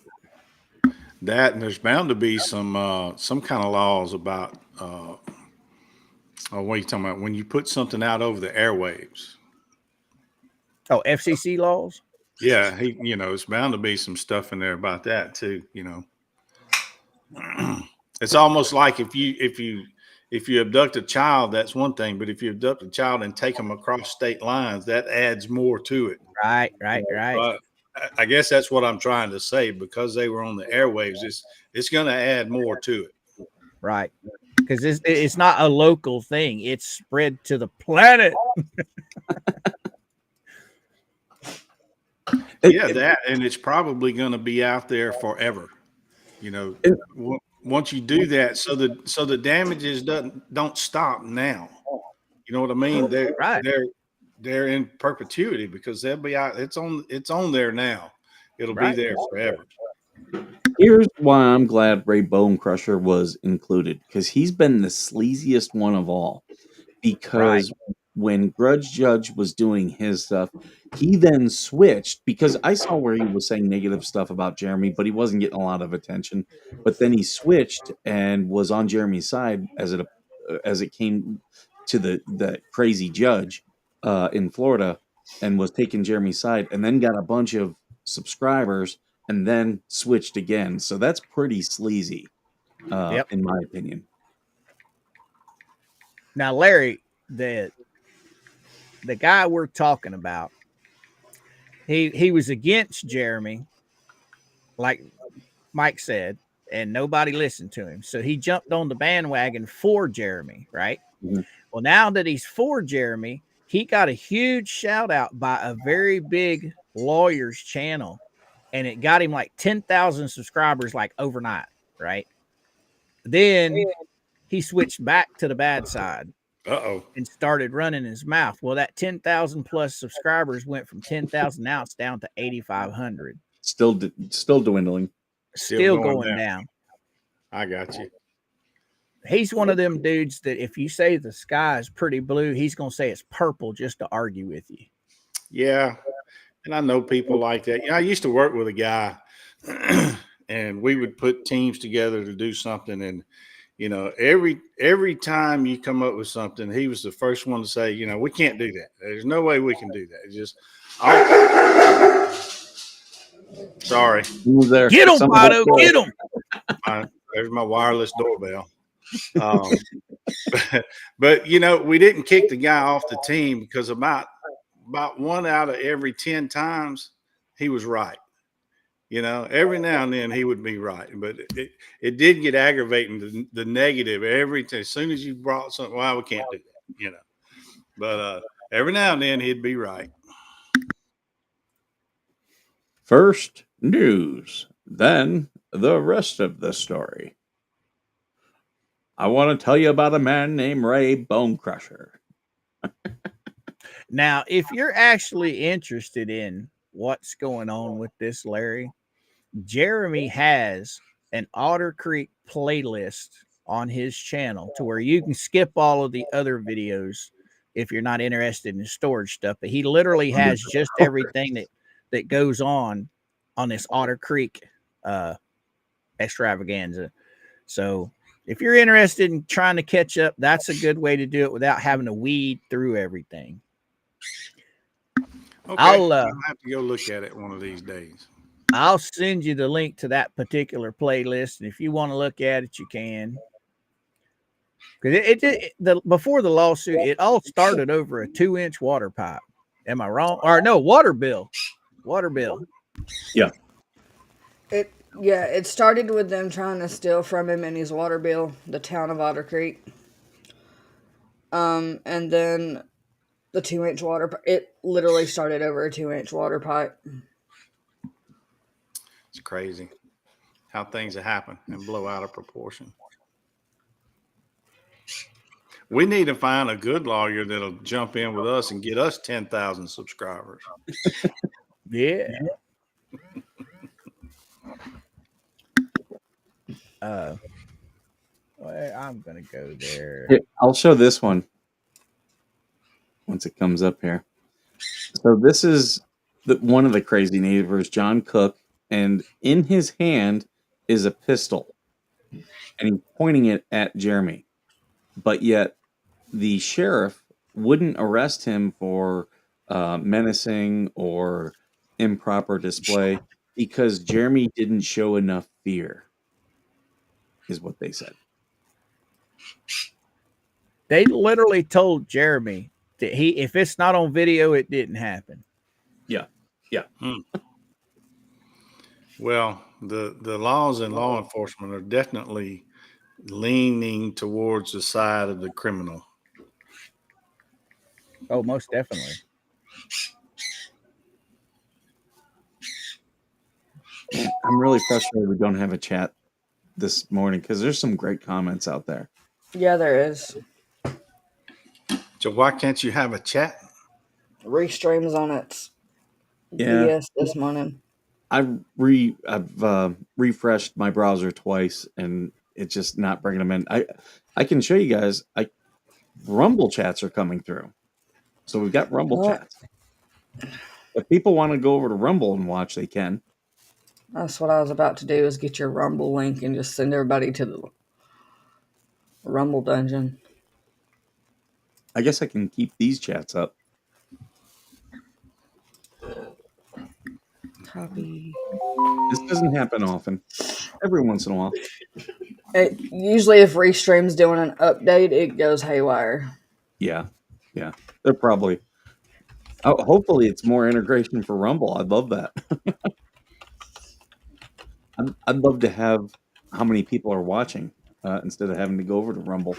That, and there's bound to be some kind of laws about what are you talking about? When you put something out over the airwaves. Oh, FCC laws? Yeah, it's bound to be some stuff in there about that too. It's almost like if you abduct a child, that's one thing, but if you abduct a child and take them across state lines, that adds more to it. Right. But I guess that's what I'm trying to say, because they were on the airwaves. It's going to add more to it. Right. Because it's not a local thing. It's spread to the planet. Yeah, that, and it's probably going to be out there forever. Once you do that, so the damages don't stop now. You know what I mean? They're in perpetuity, because they'll be out. It's on there now. It'll be there forever. Here's why I'm glad Ray Bone Crusher was included, because he's been the sleaziest one of all. Because when Grudge Judge was doing his stuff, he then switched, because I saw where he was saying negative stuff about Jeremy, but he wasn't getting a lot of attention. But then he switched and was on Jeremy's side as it came to the crazy judge in Florida, and was taking Jeremy's side, and then got a bunch of subscribers, and then switched again. So that's pretty sleazy, in my opinion. Now, Larry, the guy we're talking about, he was against Jeremy, like Mike said, and nobody listened to him. So he jumped on the bandwagon for Jeremy, right? Mm-hmm. Well, now that he's for Jeremy, he got a huge shout out by a very big lawyer's channel, and it got him like 10,000 subscribers like overnight, right? Then he switched back to the bad side. And started running his mouth. Well, that 10,000 plus subscribers went from 10,000 ounce down to 8,500. Still dwindling. Still going down. I got you. He's one of them dudes that if you say the sky is pretty blue, he's going to say it's purple just to argue with you. Yeah. And I know people like that. I used to work with a guy and we would put teams together to do something. And, every time you come up with something, he was the first one to say, we can't do that. There's no way we can do that. It's just, sorry. Get him, Pato. Get him. There's my wireless doorbell. But we didn't kick the guy off the team, because about 1 out of every 10 times he was right. Every now and then he would be right, but it did get aggravating, the negative every time. As soon as you brought something, well, we can't do that. But every now and then he'd be right. First news, then the rest of the story. I want to tell you about a man named Ray Bonecrusher. Now, if you're actually interested in what's going on with this, Larry, Jeremy has an Otter Creek playlist on his channel to where you can skip all of the other videos if you're not interested in storage stuff. But he literally has just everything that goes on this Otter Creek extravaganza. So if you're interested in trying to catch up, that's a good way to do it without having to weed through everything. Okay, I'll have to go look at it one of these days. I'll send you the link to that particular playlist, and if you want to look at it, you can. Because before the lawsuit, it all started over a 2-inch water pipe. Am I wrong? Or no, water bill. Yeah. It started with them trying to steal from him and his water bill, the town of Otter Creek. And then the 2-inch water pipe. It literally started over a 2-inch water pipe. It's crazy how things happen and blow out of proportion. We need to find a good lawyer that'll jump in with us and get us 10,000 subscribers. Yeah. I'm gonna go there. Here, I'll show this one once it comes up here. So this is one of the crazy neighbors, John Cook, and in his hand is a pistol, and he's pointing it at Jeremy. But yet the sheriff wouldn't arrest him for menacing or improper display because Jeremy didn't show enough fear, is what they said. They literally told Jeremy that if it's not on video, it didn't happen. Yeah. Well, the laws and law enforcement are definitely leaning towards the side of the criminal. Oh, most definitely. I'm really frustrated we don't have a chat this morning because there's some great comments out there. Yeah, there is. So why can't you have a chat? Restreams on its Yeah. BS this morning. I've refreshed my browser twice and it's just not bringing them in. I can show you guys. Rumble chats are coming through, so we've got Rumble chats. If people want to go over to Rumble and watch, they can. That's what I was about to do, is get your Rumble link and just send everybody to the Rumble dungeon. I guess I can keep these chats up. Copy. This doesn't happen often. Every once in a while. Usually if Restream's doing an update, it goes haywire. Yeah. They're probably... hopefully it's more integration for Rumble. I'd love that. I'd love to have how many people are watching instead of having to go over to Rumble.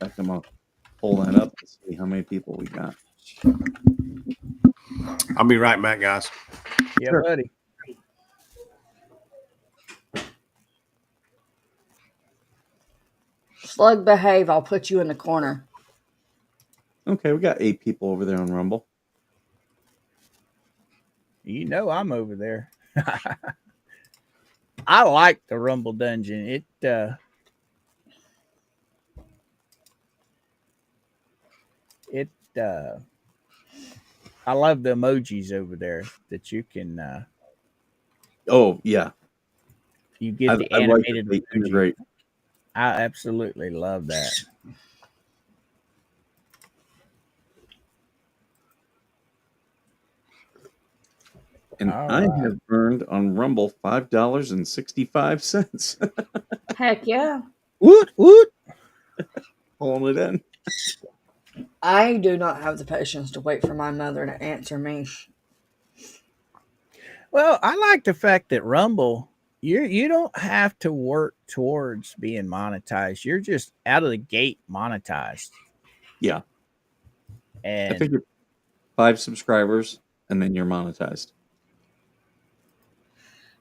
In fact, I'm going to pull that up and see how many people we got. I'll be right back, guys. Yeah, Sure. buddy. Slug, behave. I'll put you in the corner. Okay, we got 8 people over there on Rumble. You know I'm over there. I like the Rumble dungeon. I love the emojis over there that you can Oh, yeah. you get the I like animated that they emoji. integrate. I absolutely love that. And I have earned on Rumble $5.65. Heck yeah. Woot woot. Pulling it in. I do not have the patience to wait for my mother to answer me. Well, I like the fact that Rumble, you don't have to work towards being monetized. You're just out of the gate monetized. Yeah, I And think you're 5 subscribers and then you're monetized.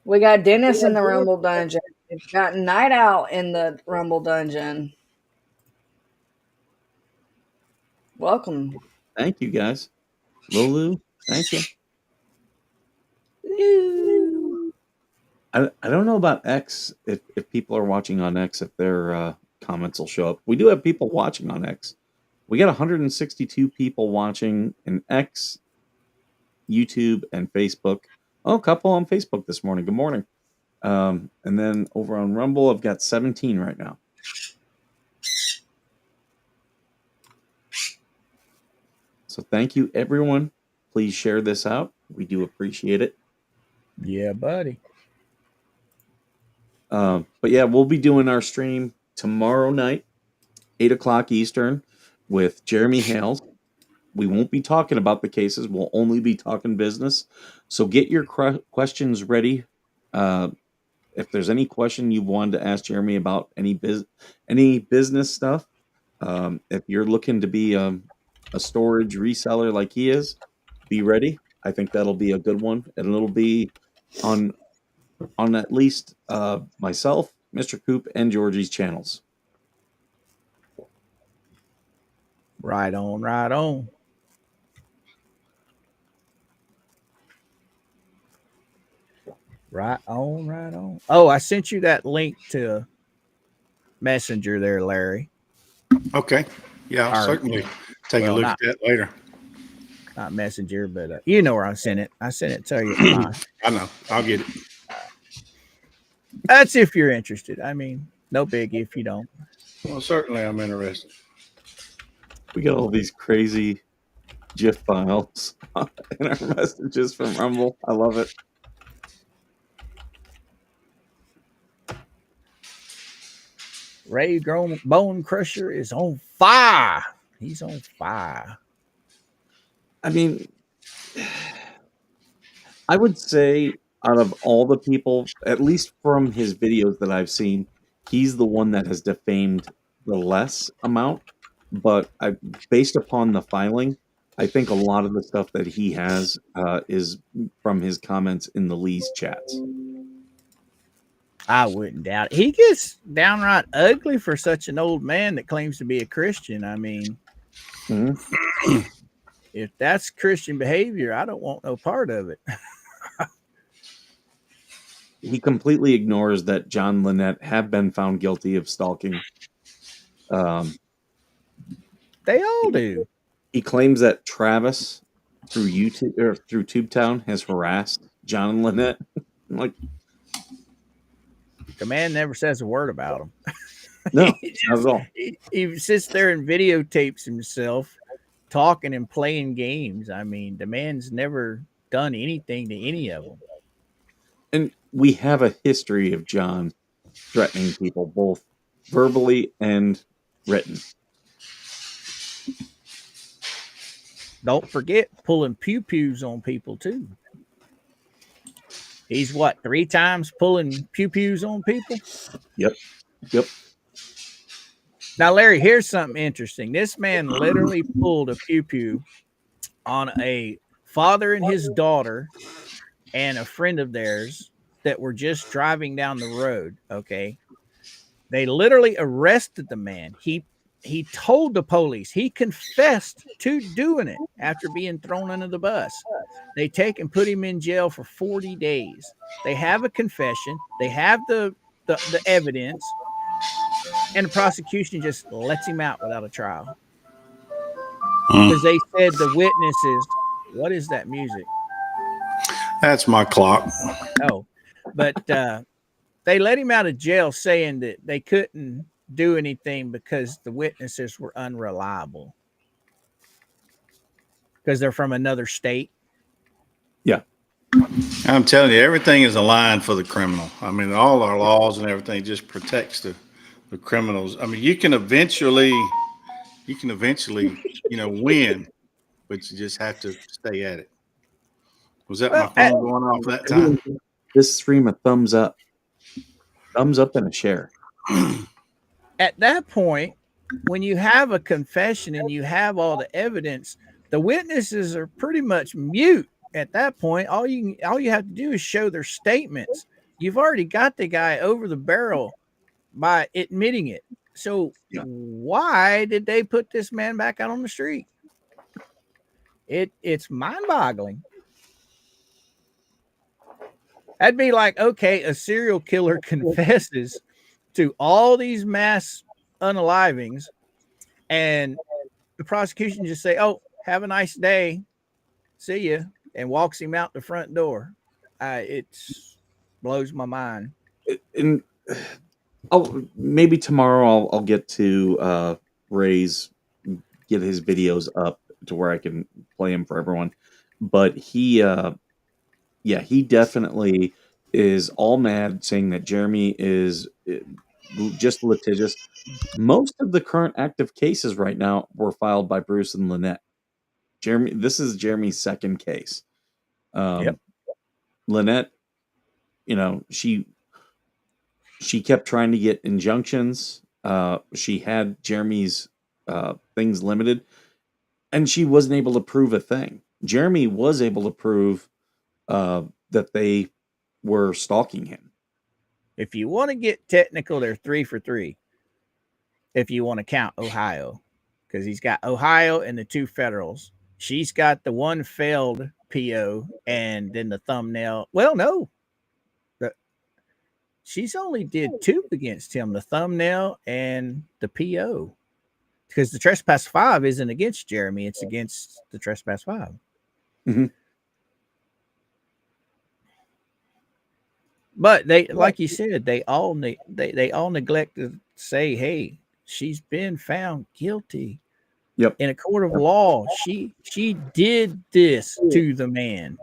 We got Dennis in the Rumble Dungeon. We've got Night Out in the Rumble Dungeon. Welcome. Thank you guys. Lulu, thank you. I don't know about X if people are watching on X if their comments will show up. We do have people watching on X. We got 162 people watching in X, YouTube, and Facebook. Oh, a couple on Facebook this morning. Good morning. And then over on Rumble, I've got 17 right now. So thank you, everyone. Please share this out. We do appreciate it. yeah, buddy. But yeah, we'll be doing our stream tomorrow night, 8 o'clock Eastern, with Jeremy Hales. We won't be talking about the cases. We'll only be talking business. So get your questions ready. If there's any question you wanted to ask Jeremy about any business stuff, if you're looking to be a storage reseller like he is, be ready. I think that'll be a good one, and it'll be on at least myself, Mr. Coop, and Georgie's channels. Right on, right on. Right on, right on. Oh, I sent you that link to Messenger there, Larry. Okay. Yeah, I'll Or, certainly take well, a look not- at that later. Not Messenger, but you know where I sent it. I sent it to you. I know. I'll get it. That's if you're interested. I mean, no big if you don't. Well, certainly I'm interested. We got all these crazy GIF files in our messages from Rumble. I love it. Ray Bone Crusher is on fire. He's on fire. I mean, I would say out of all the people, at least from his videos that I've seen, he's the one that has defamed the less amount. But based upon the filing, I think a lot of the stuff that he has is from his comments in the Lee's chats. I wouldn't doubt it. He gets downright ugly for such an old man that claims to be a Christian. I mean, if that's Christian behavior, I don't want no part of it. He completely ignores that John Lynette have been found guilty of stalking. They all do. He claims that Travis through YouTube or through TubeTown has harassed John and Lynette. Like, The man never says a word about him. no, not at all. He sits there and videotapes himself talking and playing games. I mean, the man's never done anything to any of them. And we have a history of John threatening people, both verbally and written. Don't forget pulling pew-pews on people, too. He's what, 3 times pulling pew-pews on people? Yep. Now, Larry, here's something interesting. This man literally pulled a pew-pew on a father and his daughter and a friend of theirs that were just driving down the road, okay? They literally arrested the man. He told the police. He confessed to doing it after being thrown under the bus. They take and put him in jail for 40 days. They have a confession. They have the evidence. And the prosecution just lets him out without a trial. Because they said the witnesses, what is that music? That's my clock. Oh, but they let him out of jail saying that they couldn't do anything because the witnesses were unreliable. Because they're from another state. Yeah. I'm telling you, everything is aligned for the criminal. I mean, all our laws and everything just protects the criminals. I mean, you can eventually, win, but you just have to stay at it. Was that Well, my phone going off that time? Everyone give this stream a thumbs up and a share. at that point, when you have a confession and you have all the evidence, the witnesses are pretty much mute at that point. All you have to do is show their statements. You've already got the guy over the barrel by admitting it. So Yeah. why did they put this man back out on the street? It's mind-boggling. That'd be like, okay, a serial killer confesses to all these mass unalivings, and the prosecution just say, "Oh, have a nice day, see you," and walks him out the front door. It blows my mind. And maybe tomorrow I'll get to Ray's, get his videos up to where I can play them for everyone. But he definitely is all mad, saying that Jeremy is just litigious. Most of the current active cases right now were filed by Bruce and Lynette. This is Jeremy's second case. Yep. Lynette, she kept trying to get injunctions. She had Jeremy's things limited, and she wasn't able to prove a thing. Jeremy was able to prove that they were stalking him. If you want to get technical, they're 3 for 3. If you want to count Ohio, because he's got Ohio and the 2 federals. She's got the 1 failed PO and then the thumbnail. Well, no, she's only did 2 against him, the thumbnail and the PO, because the trespass 5 isn't against Jeremy. It's against the trespass 5. Mm-hmm. But they, like you said, they all neglect to say, hey, she's been found guilty. Yep. In a court of law. She did this to the man.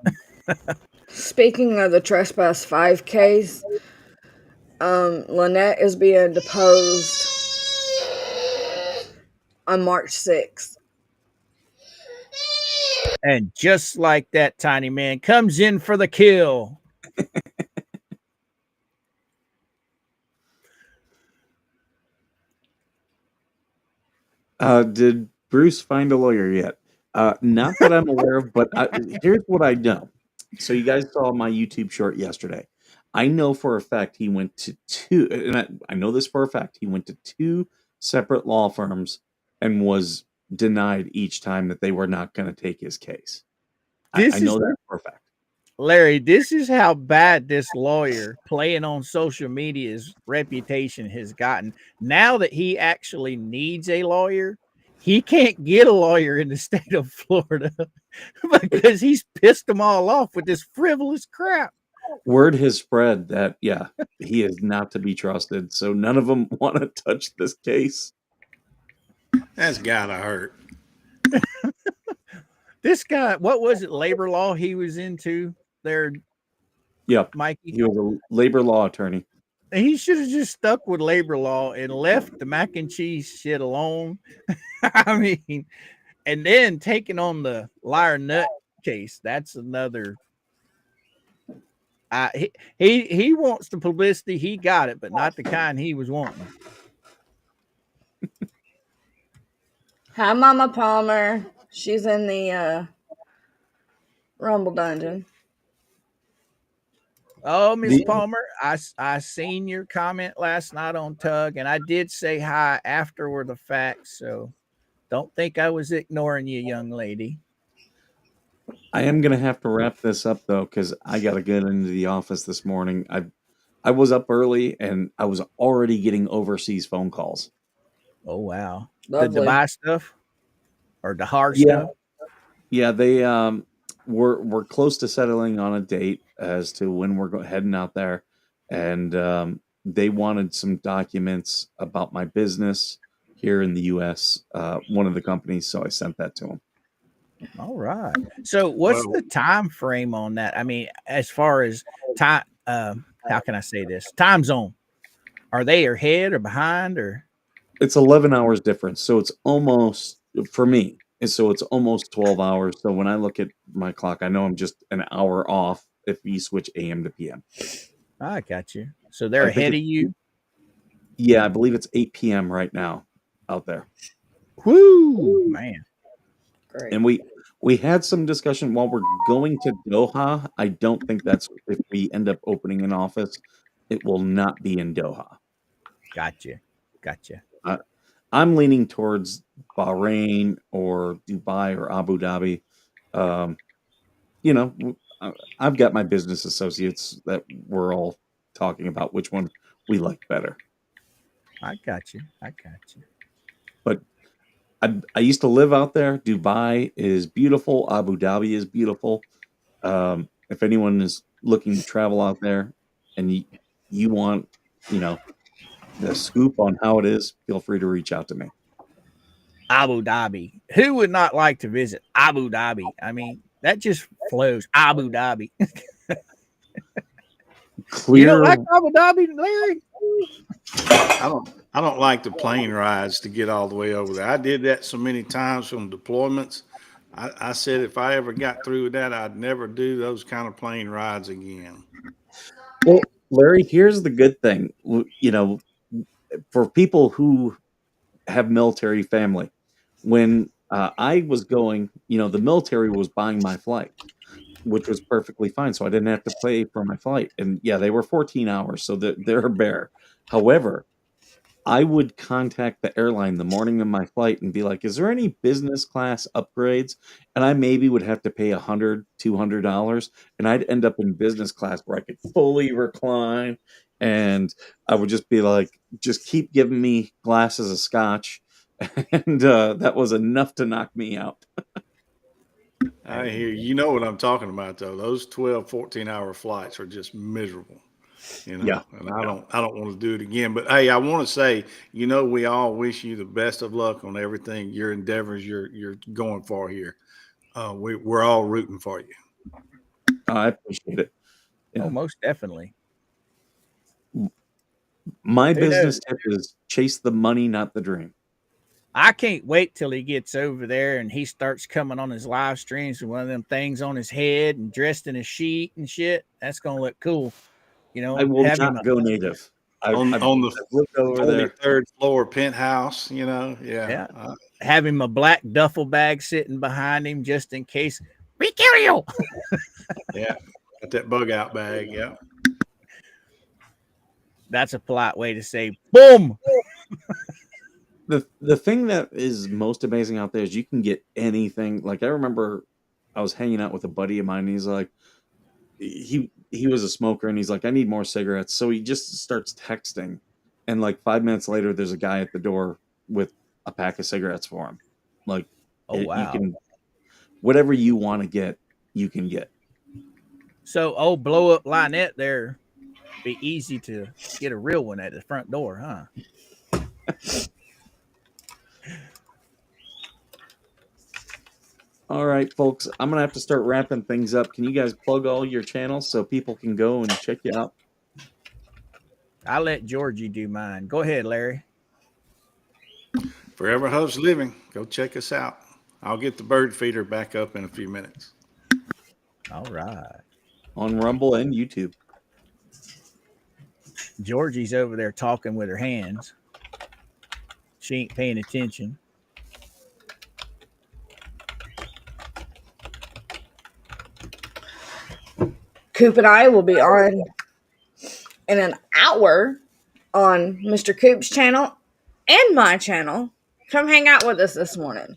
Speaking of the trespass 5 case, Lynette is being deposed on March 6th. And just like that, tiny man comes in for the kill. Did Bruce find a lawyer yet? Not that I'm aware of, but here's what I know. So you guys saw my YouTube short yesterday. I know for a fact he went to 2, and I know this for a fact, he went to 2 separate law firms and was denied each time that they were not going to take his case. I know that for a fact. Larry, this is how bad this lawyer playing on social media's reputation has gotten. Now that he actually needs a lawyer, he can't get a lawyer in the state of Florida because he's pissed them all off with this frivolous crap. Word has spread that, he is not to be trusted. So none of them want to touch this case. That's gotta hurt. This guy, what was it? Labor law he was into there. Yep. Mikey. He was a labor law attorney. He should have just stuck with labor law and left the mac and cheese shit alone. I mean, and then taking on the liar nut case. That's another. He wants the publicity. He got it, but not the kind he was wanting. Hi, Mama Palmer. She's in the Rumble Dungeon. Oh, Miss Palmer, I seen your comment last night on Tug, and I did say hi afterward the fact, so don't think I was ignoring you, young lady. I am going to have to wrap this up, though, because I got to get into the office this morning. I was up early, and I was already getting overseas phone calls. Oh, wow. Lovely. The Dubai stuff? Or the hard stuff? Yeah, they we're close to settling on a date as to when we're heading out there, and they wanted some documents about my business here in the U.S. One of the companies, so I sent that to them. All right. So, what's the time frame on that? I mean, as far as time, how can I say this? Time zone. Are they ahead or behind, or? It's 11 hours difference, so it's almost, for me, And so it's almost 12 hours. So when I look at my clock, I know I'm just an hour off if you switch AM to PM. I got you. So they're I think ahead of it's, you. yeah, I believe it's 8 p.m. right now out there. Whoo, man. Great. And we had some discussion while we're going to Doha. I don't think that's if we end up opening an office, it will not be in Doha. Gotcha. Gotcha. I, I'm leaning towards Bahrain or Dubai or Abu Dhabi. Um, I've got my business associates that we're all talking about which one we like better. I got you. I got you. But I used to live out there. Dubai is beautiful. Abu Dhabi is beautiful. If anyone is looking to travel out there and you want, the scoop on how it is, feel free to reach out to me. Abu Dhabi. Who would not like to visit Abu Dhabi? I mean, that just flows. Abu Dhabi. You don't Clear. like Abu Dhabi, Larry? I don't like the plane rides to get all the way over there. I did that so many times from deployments. I said if I ever got through with that, I'd never do those kind of plane rides again. Well, Larry, here's the good thing. For people who have military family, when I was going, the military was buying my flight, which was perfectly fine. So I didn't have to pay for my flight. And yeah, they were 14 hours, so they're a bear. However, I would contact the airline the morning of my flight and be like, is there any business class upgrades? And I maybe would have to pay $100, $200, and I'd end up in business class where I could fully recline. And I would just be like, just keep giving me glasses of scotch. And that was enough to knock me out. I hear you know what I'm talking about though. Those 12, 14-hour flights are just miserable. Yeah. And I don't want to do it again. But hey, I want to say, we all wish you the best of luck on everything, your endeavors you're going for here. We're all rooting for you. I appreciate it. Oh, Yeah. most definitely. My Who business knows? tip is chase the money, not the dream. I can't wait till he gets over there and he starts coming on his live streams with one of them things on his head and dressed in a sheet and shit. That's gonna look cool. I will Have him not go native. On I've on the looked over there. 23rd floor penthouse, yeah. yeah, have him a black duffel bag sitting behind him just in case we kill you. Yeah. Got that bug out bag, yeah. That's a polite way to say boom. The thing that is most amazing out there is you can get anything. Like I remember I was hanging out with a buddy of mine and he's like he was a smoker and he's like, I need more cigarettes. So he just starts texting and like 5 minutes later there's a guy at the door with a pack of cigarettes for him. Like Oh you wow. can whatever you want to get, you can get. So old blow up Lynette there be easy to get a real one at the front door, huh? All right, folks, I'm gonna have to start wrapping things up. Can you guys plug all your channels so people can go and check you out? I'll let Georgie do mine. Go ahead, Larry. Forever Hubs Living. Go check us out. I'll get the bird feeder back up in a few minutes. All right. On Rumble and YouTube. Georgie's over there talking with her hands. She ain't paying attention. Coop and I will be on in an hour on Mr. Coop's channel and my channel. Come hang out with us this morning.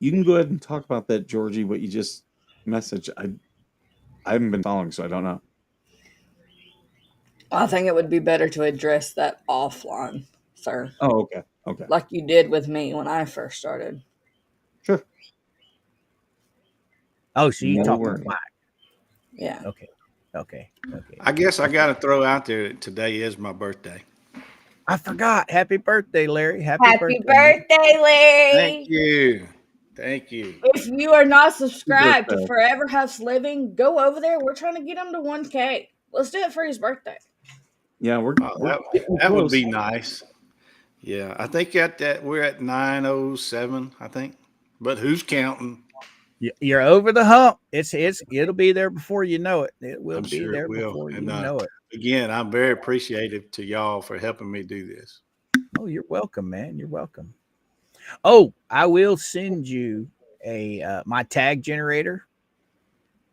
You can go ahead and talk about that, Georgie, what you just messaged. I haven't been following, so I don't know. I think it would be better to address that offline, sir. Oh, okay. Okay. Like you did with me when I first started. Sure. Oh, so you No talking worries. black. Yeah. Okay. I guess I got to throw out there that today is my birthday. I forgot. Happy birthday, Larry. Happy birthday. birthday, Larry. Thank you. If you are not subscribed to birthday. Forever Huff's Living, go over there. We're trying to get him to 1K. Let's do it for his birthday. Yeah, we're Oh, getting that would close. be nice. Yeah, I think at that we're at 9:07, I think. But who's counting? You're over the hump. It'll be there before you know it. It will I'm be sure it there will. before And you know it. again, I'm very appreciative to y'all for helping me do this. Oh, you're welcome, man. You're welcome. Oh, I will send you a my tag generator,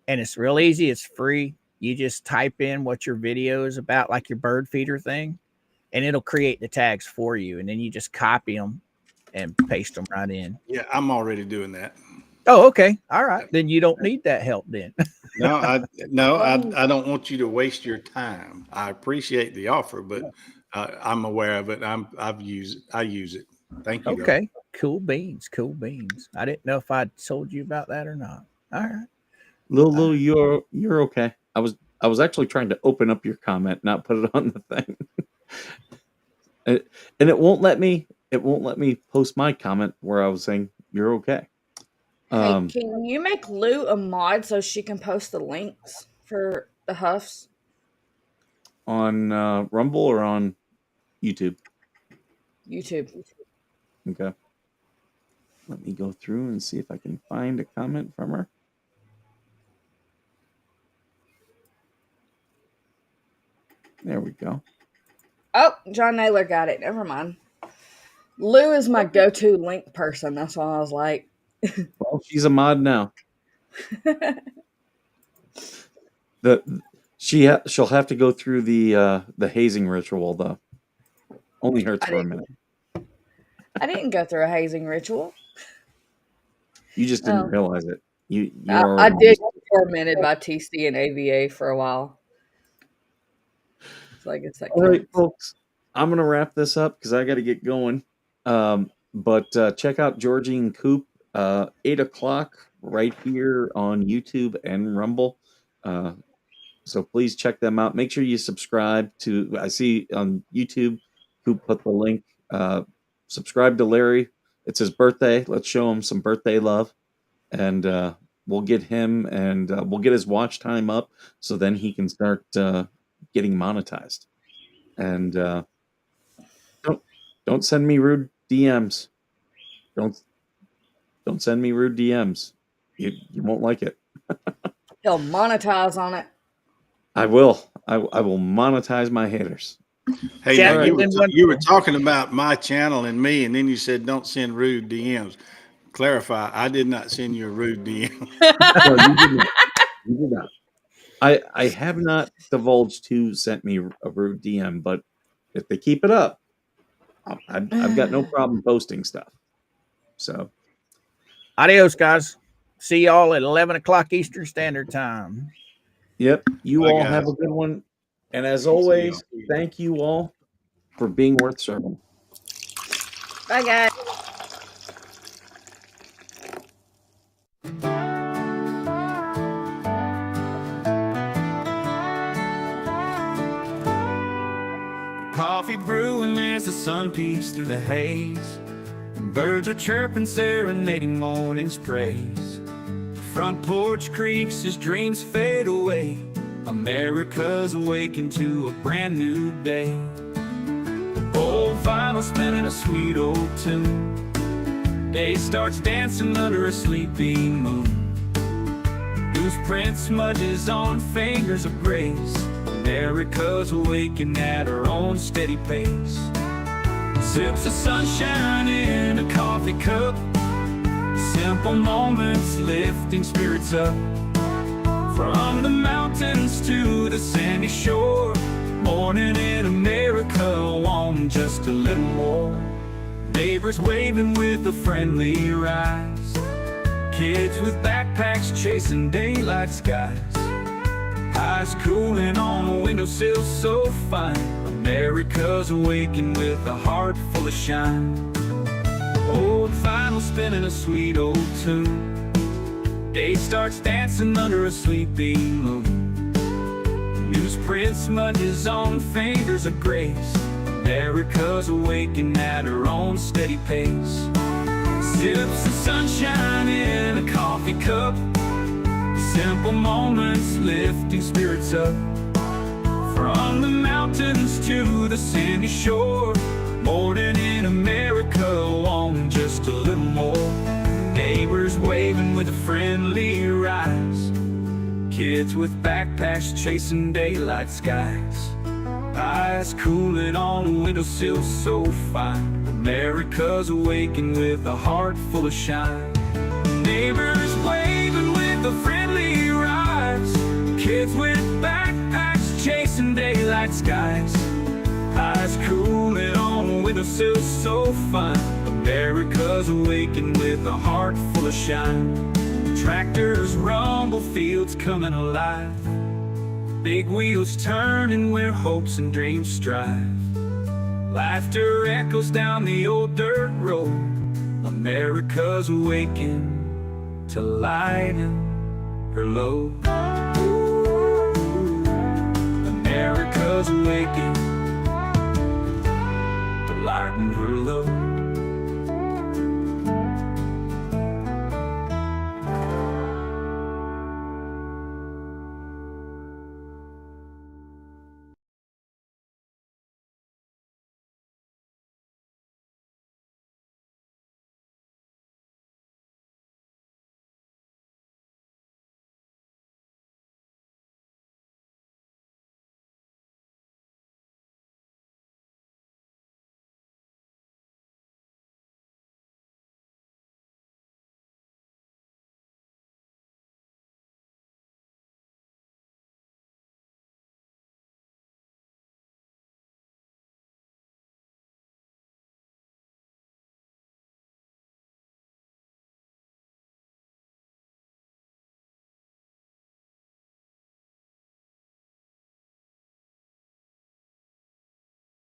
and it's real easy. It's free. You just type in what your video is about, like your bird feeder thing, and it'll create the tags for you. And then you just copy them and paste them right in. Yeah, I'm already doing that. Oh, okay. All right. Then you don't need that help then. I don't want you to waste your time. I appreciate the offer, but I'm aware of it. I use it. Thank you. Okay. Cool beans. Cool beans. I didn't know if I told you about that or not. All right. Lulu, you're okay. I was actually trying to open up your comment, not put it on the thing. And it won't let me post my comment where I was saying you're okay. Hey, can you make Lou a mod so she can post the links for the Huffs? On Rumble or on YouTube? YouTube. Okay. Let me go through and see if I can find a comment from her. There we go. Oh, John Naylor got it. Never mind. Lou is my go-to link person. That's why I was like, Well, she's a mod now. She'll have to go through the hazing ritual though. Only hurts for a minute. I didn't go through a hazing ritual. You just didn't realize it. I did get tormented by TC and AVA for a while. So I guess that counts. All right, folks. I'm gonna wrap this up because I got to get going. But check out Georgie and Coop 8 o'clock right here on YouTube and Rumble. So please check them out. Make sure you subscribe to. I see on YouTube, Coop put the link. Subscribe to Larry. It's his birthday. Let's show him some birthday love, and we'll get him and we'll get his watch time up so then he can start getting monetized. And don't send me rude DMs. Don't send me rude DMs. You won't like it. He'll monetize on it. I will. I will monetize my haters. Hey, Yeah, now, right. you were talking about my channel and me, and then you said don't send rude DMs. Clarify, I did not send you a rude DM. No, you did not. You did not. I have not divulged who sent me a rude DM, but if they keep it up, I've got no problem posting stuff. So, Adios, guys. See y'all at 11 o'clock Eastern Standard Time. yep. You Bye, all guys. have a good one. And as always, thank you all for being worth serving. Bye, guys. Coffee brewing as the sun peeks through the haze. Birds are chirping, serenading morning's praise. Front porch creaks as dreams fade away. America's awakened to a brand new day. Old vinyl spinning a sweet old tune. Day starts dancing under a sleepy moon. Loose print smudges on fingers of grace. America's awakened at her own steady pace. Sips of sunshine in a coffee cup. Simple moments lifting spirits up. From the mountains to the sandy shore. Morning in America, want just a little more. Neighbors waving with a friendly rise. Kids with backpacks chasing daylight skies. Eyes cooling on a windowsill so fine. America's awakened with a heart full of shine. Old vinyl spinning a sweet old tune. Day starts dancing under a sleepy moon. Newsprint smudges on fingers of grace. America's awakened at her own steady pace. Sips of sunshine in a coffee cup. Simple moments lifting spirits up. From the mountains to the sandy shore. Morning in Kids with backpacks chasing daylight skies, eyes cooling on a windowsill so fine. America's awaking with a heart full of shine. Neighbors waving with a friendly rise, kids with backpacks chasing daylight skies, eyes cooling on a windowsill so fine. America's awaking with a heart full of shine. Tractors rumble, fields coming alive, big wheels turning where hopes and dreams strive. Laughter echoes down the old dirt road. America's awaking to lighten her load. America's awaking to lighten her load.